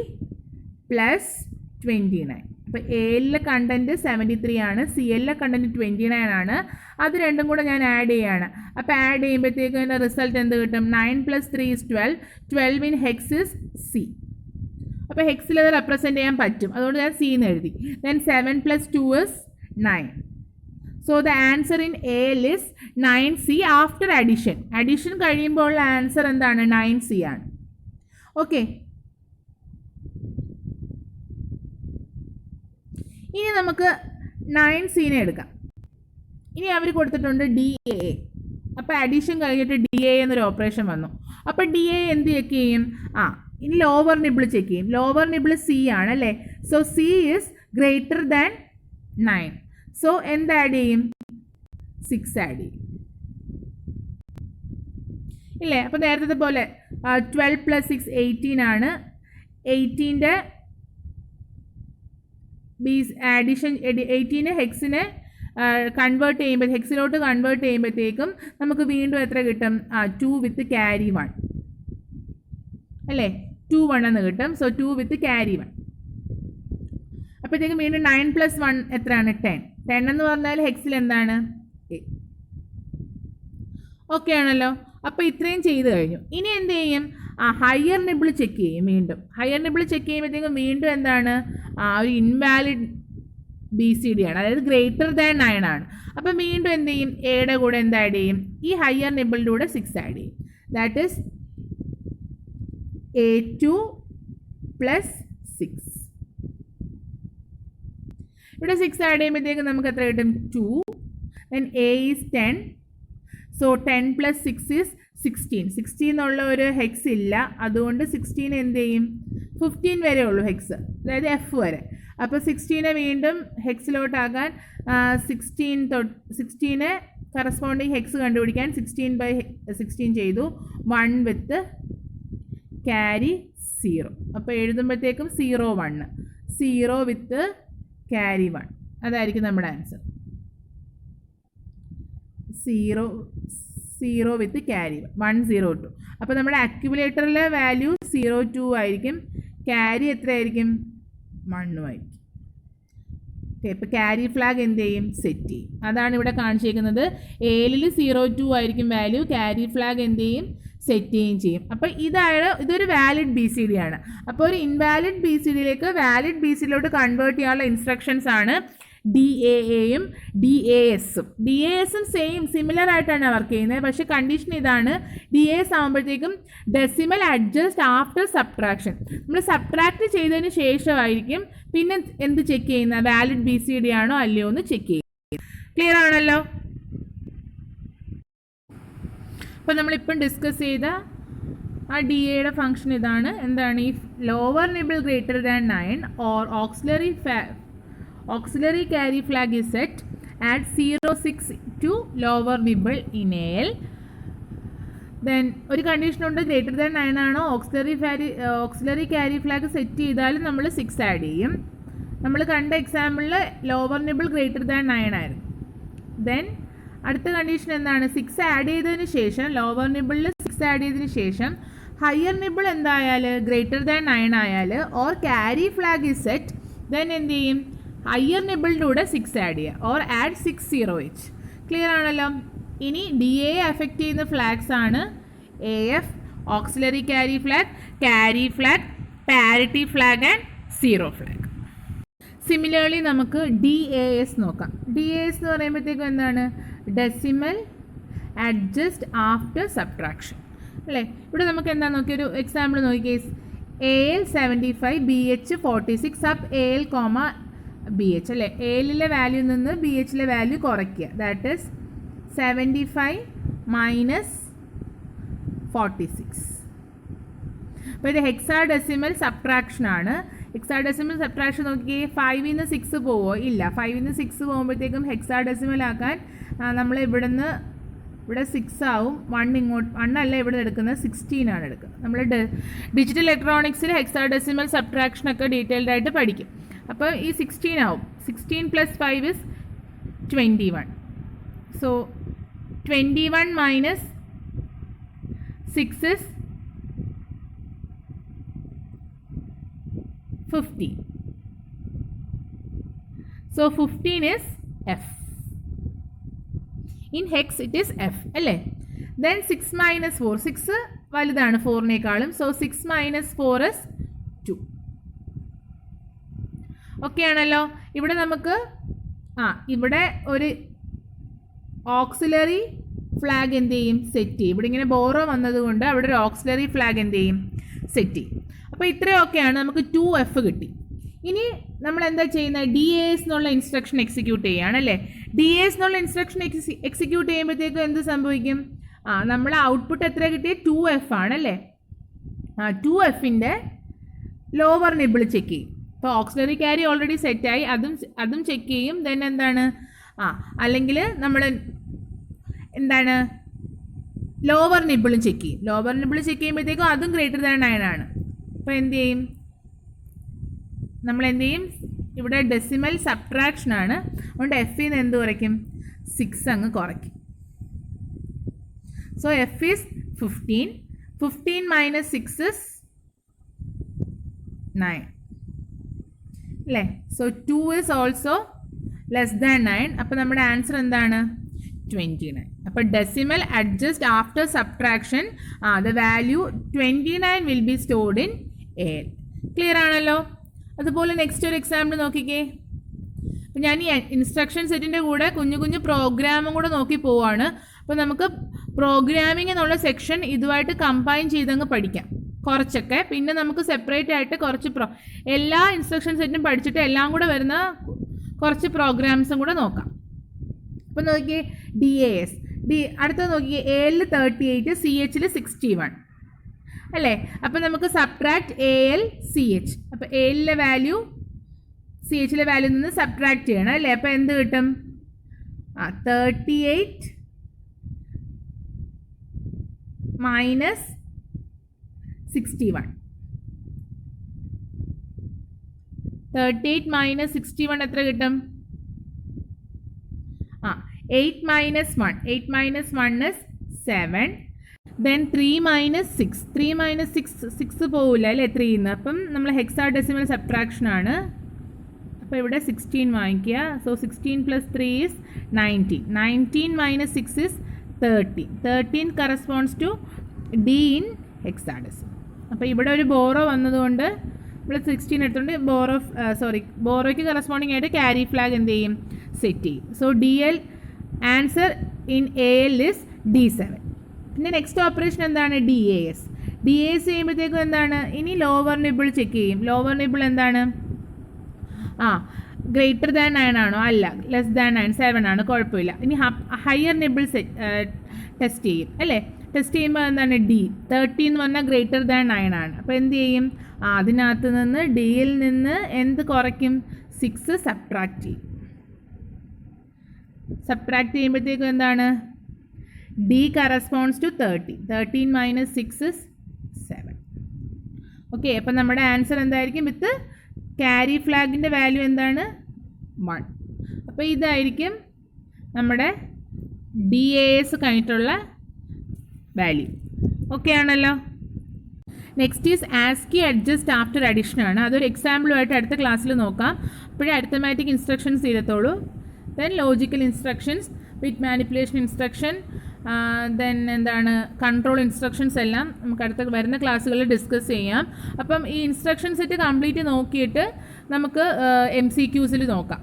+ 29. അപ്പോൾ ALലെ കണ്ടൻറ്റ് 73 ആണ്, CLലെ കണ്ടൻറ്റ് 29 ആണ്. അത് രണ്ടും കൂടെ ഞാൻ ആഡ് ചെയ്യാണ്. അപ്പോൾ ആഡ് ചെയ്യുമ്പോഴത്തേക്കും അതിൻ്റെ റിസൾട്ട് എന്ത് കിട്ടും, 9 + 3 = 12. 12 ഇൻ ഹെക്സ് ഇസ് C. അപ്പോൾ ഹെക്സിൽ അത് റെപ്രസെൻറ്റ് ചെയ്യാൻ പറ്റും, അതുകൊണ്ട് ഞാൻ C എന്ന് എഴുതി. Then 7 + 2 is 9. So the answer in AL is 9C after addition. Addition കഴിയുമ്പോൾ ആൻസർ എന്താണ്, 9C ആണ്. ഓക്കെ, ഇനി നമുക്ക് 9Cനെ എടുക്കാം. ഇനി അവർ കൊടുത്തിട്ടുണ്ട് DA. അപ്പോൾ അഡീഷൻ കഴിഞ്ഞിട്ട് DA എന്നൊരു ഓപ്പറേഷൻ വന്നു. അപ്പോൾ DA എന്ത് ചെക്ക് ചെയ്യും, ഇനി ലോവർ നിബിൾ ചെക്ക് ചെയ്യും. ലോവർ നിബിൾ C ആണ് അല്ലേ. So C is greater than 9. So എന്ത് ആഡ് ചെയ്യും, 6 ആഡ് ചെയ്യും ഇല്ലേ. അപ്പോൾ നേരത്തെ പോലെ 12 + 6 18 ആണ്. 18ൻ്റെ അഡീഷൻ 18 ഹെക്സിനെ കൺവേർട്ട് ചെയ്യുമ്പോൾ, ഹെക്സിലോട്ട് കൺവേർട്ട് ചെയ്യുമ്പോഴത്തേക്കും നമുക്ക് വീണ്ടും എത്ര കിട്ടും, 2 വിത്ത് ക്യാരി 1 അല്ലേ. 2 1 എന്ന് കിട്ടും. സോ 2 വിത്ത് ക്യാരി 1. അപ്പോഴത്തേക്കും വീണ്ടും 9 + 1 എത്രയാണ്, 10. 10 എന്ന് പറഞ്ഞാൽ ഹെക്സിൽ എന്താണ്, A. ഓക്കെ ആണല്ലോ. അപ്പോൾ ഇത്രയും ചെയ്ത് കഴിഞ്ഞു. ഇനി എന്ത് ചെയ്യും, ഹയർ നിബിൾ ചെക്ക് ചെയ്യും. വീണ്ടും ഹയർ നിബിൾ ചെക്ക് ചെയ്യുമ്പോഴത്തേക്കും വീണ്ടും എന്താണ്, ഒരു ഇൻവാലിഡ് BCD ആണ്, അതായത് ഗ്രേറ്റർ ദാൻ 9 ആണ്. അപ്പം വീണ്ടും എന്ത് ചെയ്യും, എയുടെ കൂടെ എന്ത് ആഡ് ചെയ്യും, ഈ ഹയർ നിബിളിൻ്റെ കൂടെ 6 ആഡ് ചെയ്യും. That is A2 + 6. ഇവിടെ 6 ആഡ് ചെയ്യുമ്പോഴത്തേക്കും നമുക്ക് എത്ര കിട്ടും, 2. Then A is 10. So 10 + 6 is 16. 16 എന്നുള്ള ഒരു ഹെക്സ് ഇല്ല, അതുകൊണ്ട് 16 എന്ത് ചെയ്യും, 15 വരെ ഉള്ളൂ ഹെക്സ്, അതായത് F വരെ. അപ്പോൾ 16നെ വീണ്ടും ഹെക്സിലോട്ടാക്കാൻ 16നെ കറസ്പോണ്ടിങ് ഹെക്സ് കണ്ടുപിടിക്കാൻ 16/16 ചെയ്തു. 1 വിത്ത് ക്യാരി 0. അപ്പോൾ എഴുതുമ്പോഴത്തേക്കും 0 1, 0 വിത്ത് ക്യാരി 1. അതായിരിക്കും നമ്മുടെ ആൻസർ. 0 വിത്ത് ക്യാരി 102. അപ്പോൾ നമ്മുടെ അക്യുമുലേറ്ററിലെ വാല്യൂ 02 ആയിരിക്കും, ക്യാരി എത്രയായിരിക്കും, 1 ആയിരിക്കും. ഓക്കെ, ഇപ്പോൾ ക്യാരി ഫ്ലാഗ് എന്ത് ചെയ്യും, സെറ്റ് ചെയ്യും. അതാണ് ഇവിടെ കാണിച്ചിരിക്കുന്നത്. ALൽ 02 ആയിരിക്കും വാല്യൂ, ക്യാരി ഫ്ലാഗ് എന്ത് ചെയ്യും, സെറ്റ് ചെയ്യുകയും ചെയ്യും. അപ്പോൾ ഇതൊരു വാലിഡ് BCD ആണ്. അപ്പോൾ ഒരു ഇൻവാലിഡ് BCDയിലേക്ക് വാലിഡ് BCDയിലോട്ട് കൺവേർട്ട് ചെയ്യാനുള്ള ഇൻസ്ട്രക്ഷൻസ് ആണ് DAAയും DASഉം. DASഉം സിമിലർ ആയിട്ടാണ് വർക്ക് ചെയ്യുന്നത്. പക്ഷേ കണ്ടീഷൻ ഇതാണ്, DAS ആകുമ്പോഴത്തേക്കും ഡെസിമൽ അഡ്ജസ്റ്റ് ആഫ്റ്റർ സബ്ട്രാക്ഷൻ. നമ്മൾ സബ്ട്രാക്ട് ചെയ്തതിന് ശേഷമായിരിക്കും പിന്നെ എന്ത് ചെക്ക് ചെയ്യുന്നത്, വാലിഡ് BCD ആണോ അല്ലയോ എന്ന് ചെക്ക് ചെയ്യുന്നത്. ക്ലിയർ ആണല്ലോ. അപ്പോൾ നമ്മളിപ്പം ഡിസ്കസ് ചെയ്ത ആ DAയുടെ ഫംഗ്ഷൻ ഇതാണ്. എന്താണ്, ഈ lower nibble greater than 9 or auxiliary carry flag is set at 06 to lower nibble in AL. Then ഒരു കണ്ടീഷൻ ഉണ്ട്, ഗ്രേറ്റർ ദാൻ 9 ആണോ ഓക്സിലറി ക്യാരി ഫ്ലാഗ് സെറ്റ് ചെയ്താലും നമ്മൾ 6 ആഡ് ചെയ്യും. നമ്മൾ കണ്ട എക്സാമ്പിളിൽ ലോവർ നിബിൾ ഗ്രേറ്റർ ദാൻ 9 ആയിരുന്നു. ദെൻ അടുത്ത കണ്ടീഷൻ എന്താണ്, 6 ആഡ് ചെയ്തതിന് ശേഷം, ലോവർ നിബിളിൽ 6 ആഡ് ചെയ്തതിന് ശേഷം ഹയർ നിബിൾ എന്തായാൽ ഗ്രേറ്റർ ദാൻ 9 ആയാൽ or carry flag is set, then എന്ത് ചെയ്യും, ഹയർ നിബിളിൻ്റെ കൂടെ 6 ആഡ് ചെയ്യുക, ഓർ ആഡ് 60H. ക്ലിയർ ആണല്ലോ. ഇനി DA അഫക്റ്റ് ചെയ്യുന്ന ഫ്ലാഗ്സ് ആണ് AF, auxiliary carry flag, parity flag and zero flag. Similarly നമുക്ക് DAS നോക്കാം. DAS എന്ന് പറയുമ്പോഴത്തേക്കും എന്താണ്, ഡെസിമൽ അഡ്ജസ്റ്റ് ആഫ്റ്റർ സബ്ട്രാക്ഷൻ അല്ലേ. ഇവിടെ നമുക്ക് എന്താ നോക്കിയൊരു എക്സാമ്പിൾ നോക്കിയേ, AL 75 BH 46 sub AL, BH അല്ലേ. ALലെ വാല്യൂ നിന്ന് BHലെ വാല്യൂ കുറയ്ക്കുക, ദാറ്റ് ഈസ് 75 - 46. അപ്പോൾ ഇത് ഹെക്സാഡെസിമൽ സബ്ട്രാക്ഷൻ ആണ്. ഹെക്സാഡെസിമൽ സബ്ട്രാക്ഷൻ നോക്കിയേ, 5ൽ നിന്ന് 6 പോവോ, ഇല്ല. 5ൽ നിന്ന് 6 പോകുമ്പോഴത്തേക്കും ഹെക്സാഡെസിമൽ ആക്കാൻ നമ്മൾ ഇവിടെ 6 ആവും. 1 അല്ല ഇവിടെ എടുക്കുന്നത്, 16 ആണ് എടുക്കുന്നത്. നമ്മൾ ഡിജിറ്റൽ ഇലക്ട്രോണിക്സിൽ ഹെക്സാഡെസിമൽ സബ്ട്രാക്ഷനൊക്കെ ഡീറ്റെയിൽഡ് ആയിട്ട് പഠിക്കും. അപ്പോൾ ഈ 16 ആവും. 16 + 5 is 21. So 21 minus 6 is 15. So 15 is F. In hex it is F. അല്ലേ? Then 6 minus 4. 6 വലുതാണ് 4-നേക്കാളും. So 6 minus 4 is 2. ഓക്കെ ആണല്ലോ. ഇവിടെ നമുക്ക് ഇവിടെ ഒരു ഓക്സിലറി ഫ്ലാഗ് എന്ത് ചെയ്യും? സെറ്റ് ചെയ്യും. ഇവിടെ ഇങ്ങനെ ബോറോ വന്നതുകൊണ്ട് അവിടെ ഒരു ഓക്സിലറി ഫ്ലാഗ് എന്ത് ചെയ്യും? സെറ്റ് ചെയ്യും. അപ്പോൾ ഇത്രയൊക്കെയാണ്. നമുക്ക് 2F കിട്ടി. ഇനി നമ്മൾ എന്താ ചെയ്യുന്നത്? DAS എന്നുള്ള ഇൻസ്ട്രക്ഷൻ എക്സിക്യൂട്ട് ചെയ്യുകയാണല്ലേ. DAS എന്നുള്ള ഇൻസ്ട്രക്ഷൻ എക്സിക്യൂട്ട് ചെയ്യുമ്പോഴത്തേക്കും എന്ത് സംഭവിക്കും? നമ്മൾ ഔട്ട്പുട്ട് എത്ര കിട്ടിയത്? 2F ആണല്ലേ. 2Fൻ്റെ ലോവർ നിബിൾ ചെക്ക് ചെയ്യും. അപ്പോൾ ഓക്സിലറി ക്യാരി ഓൾറെഡി സെറ്റായി, അതും ചെക്ക് ചെയ്യും. ദെൻ എന്താണ്? അല്ലെങ്കിൽ നമ്മൾ എന്താണ്? ലോവർ നിബിളും ചെക്ക് ചെയ്യും. ലോവർ നിബിൾ ചെക്ക് ചെയ്യുമ്പോഴത്തേക്കും അതും > 9 ആണ്. അപ്പോൾ എന്ത് ചെയ്യും? നമ്മൾ എന്ത് ചെയ്യും? ഇവിടെ ഡെസിമൽ സബ്ട്രാക്ഷൻ ആണ്, അതുകൊണ്ട് Fയിൽ നിന്ന് എന്ത് കുറയ്ക്കും? 6 അങ്ങ് കുറയ്ക്കും. So F is 15. 15 minus 6 is 9. അല്ലേ? So 2 is also less than 9. അപ്പോൾ നമ്മുടെ ആൻസർ എന്താണ്? 29. അപ്പോൾ decimal adjust after subtraction the value 29 will be stored in AL. Clear ആണല്ലോ. അതുപോലെ നെക്സ്റ്റ് ഒരു എക്സാമ്പിൾ നോക്കിക്കേ. അപ്പോൾ ഞാൻ ഈ ഇൻസ്ട്രക്ഷൻ സെറ്റിൻ്റെ കൂടെ കുഞ്ഞു കുഞ്ഞു പ്രോഗ്രാമും കൂടെ നോക്കി പോവാണ്. അപ്പോൾ നമുക്ക് പ്രോഗ്രാമിംഗ് എന്നുള്ള സെക്ഷൻ ഇതുമായിട്ട് കമ്പൈൻ ചെയ്തങ്ങ് പഠിക്കാം കുറച്ചൊക്കെ. പിന്നെ നമുക്ക് സെപ്പറേറ്റ് ആയിട്ട് കുറച്ച് എല്ലാ ഇൻസ്ട്രക്ഷൻ സെറ്റും പഠിച്ചിട്ട് എല്ലാം കൂടെ വരുന്ന കുറച്ച് പ്രോഗ്രാംസും കൂടെ നോക്കാം. അപ്പോൾ നോക്കിയേ DAS. അടുത്തത് നോക്കിയേ AL 38, CH 61 അല്ലേ. അപ്പോൾ നമുക്ക് സബ്ട്രാക്ട് AL CH. അപ്പോൾ ALലെ വാല്യൂ CHലെ വാല്യൂ നിന്ന് സബ്ട്രാക്ട് ചെയ്യണം അല്ലേ. അപ്പോൾ എന്ത് കിട്ടും? 38 minus 61. 38 minus 61 എത്ര കിട്ടും? 8 minus 1. 8 minus 1 is 7. Then 3 minus 6. 3 minus 6 പോവില്ല അല്ലേ 3ന്ന്. അപ്പം നമ്മൾ ഹെക്സാഡെസിമൽ സബ്ട്രാക്ഷൻ ആണ്. അപ്പോൾ ഇവിടെ 16 വാങ്ങിക്കുക. So 16 + 3 is 19. 19 minus 6 is 13. 13 corresponds to D in hexadecimal. അപ്പോൾ ഇവിടെ ഒരു ബോറോ വന്നതുകൊണ്ട് ഇവിടെ 16 എടുത്തുകൊണ്ട് ബോറോയ്ക്ക് കറസ്പോണ്ടിങ് ആയിട്ട് ക്യാരി ഫ്ലാഗ് എന്ത് ചെയ്യും? സെറ്റ് ചെയ്യും. So DL answer in AL is D7. പിന്നെ നെക്സ്റ്റ് ഓപ്പറേഷൻ എന്താണ്? DAS. DAS ചെയ്യുമ്പോഴത്തേക്കും എന്താണ്? ഇനി ലോവർ നിബിൾ ചെക്ക് ചെയ്യും. ലോവർ നിബിൾ എന്താണ്? > 9 ആണോ? അല്ല, ലെസ് ദാൻ 9, 7 ആണ്, കുഴപ്പമില്ല. ഇനി ഹയർ നിബിൾ ടെസ്റ്റ് ചെയ്യും അല്ലേ. ടെസ്റ്റ് ചെയ്യുമ്പോൾ എന്താണ്? D 13 എന്ന് പറഞ്ഞാൽ > 9 ആണ്. അപ്പോൾ എന്ത് ചെയ്യും? അതിനകത്ത് നിന്ന് Dയിൽ നിന്ന് എന്ത് കുറയ്ക്കും? 6 സബ്ട്രാക്ട് ചെയ്യും. സബ്ട്രാക്ട് ചെയ്യുമ്പോഴത്തേക്കും എന്താണ്? D corresponds to 30. 13 minus 6 is 7. Okay. അപ്പം നമ്മുടെ ആൻസർ എന്തായിരിക്കും? വിത്ത് ക്യാരി ഫ്ലാഗിൻ്റെ വാല്യൂ എന്താണ്? 1. അപ്പോൾ ഇതായിരിക്കും നമ്മുടെ DAS കഴിഞ്ഞിട്ടുള്ള വാല്യൂ. ഓക്കെ ആണല്ലോ. Next is ASCII adjust after addition ആണ്. അതൊരു എക്സാമ്പിളുമായിട്ട് അടുത്ത ക്ലാസ്സിൽ നോക്കാം. അപ്പോഴേ അരിത്തമാറ്റിക് ഇൻസ്ട്രക്ഷൻസ് ചെയ്യത്തുള്ളൂ. Then logical instructions, bit manipulation instruction, then എന്താണ് കൺട്രോൾ ഇൻസ്ട്രക്ഷൻസ് എല്ലാം നമുക്ക് അടുത്ത വരുന്ന ക്ലാസ്സുകളിൽ ഡിസ്കസ് ചെയ്യാം. അപ്പം ഈ ഇൻസ്ട്രക്ഷൻ സെറ്റ് കംപ്ലീറ്റ് നോക്കിയിട്ട് നമുക്ക് MCQs നോക്കാം.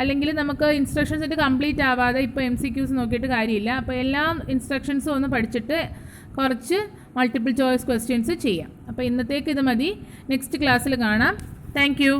അല്ലെങ്കിൽ നമുക്ക് ഇൻസ്ട്രക്ഷൻ സെറ്റ് കംപ്ലീറ്റ് ആവാതെ ഇപ്പോൾ MCQs നോക്കിയിട്ട് കാര്യമില്ല. അപ്പോൾ എല്ലാ ഇൻസ്ട്രക്ഷൻസും ഒന്ന് പഠിച്ചിട്ട് കുറച്ച് മൾട്ടിപ്പിൾ ചോയ്സ് ക്വസ്റ്റ്യൻസ് ചെയ്യാം. അപ്പോൾ ഇന്നത്തേക്ക് ഇത് മതി. നെക്സ്റ്റ് ക്ലാസ്സിൽ കാണാം. Thank you.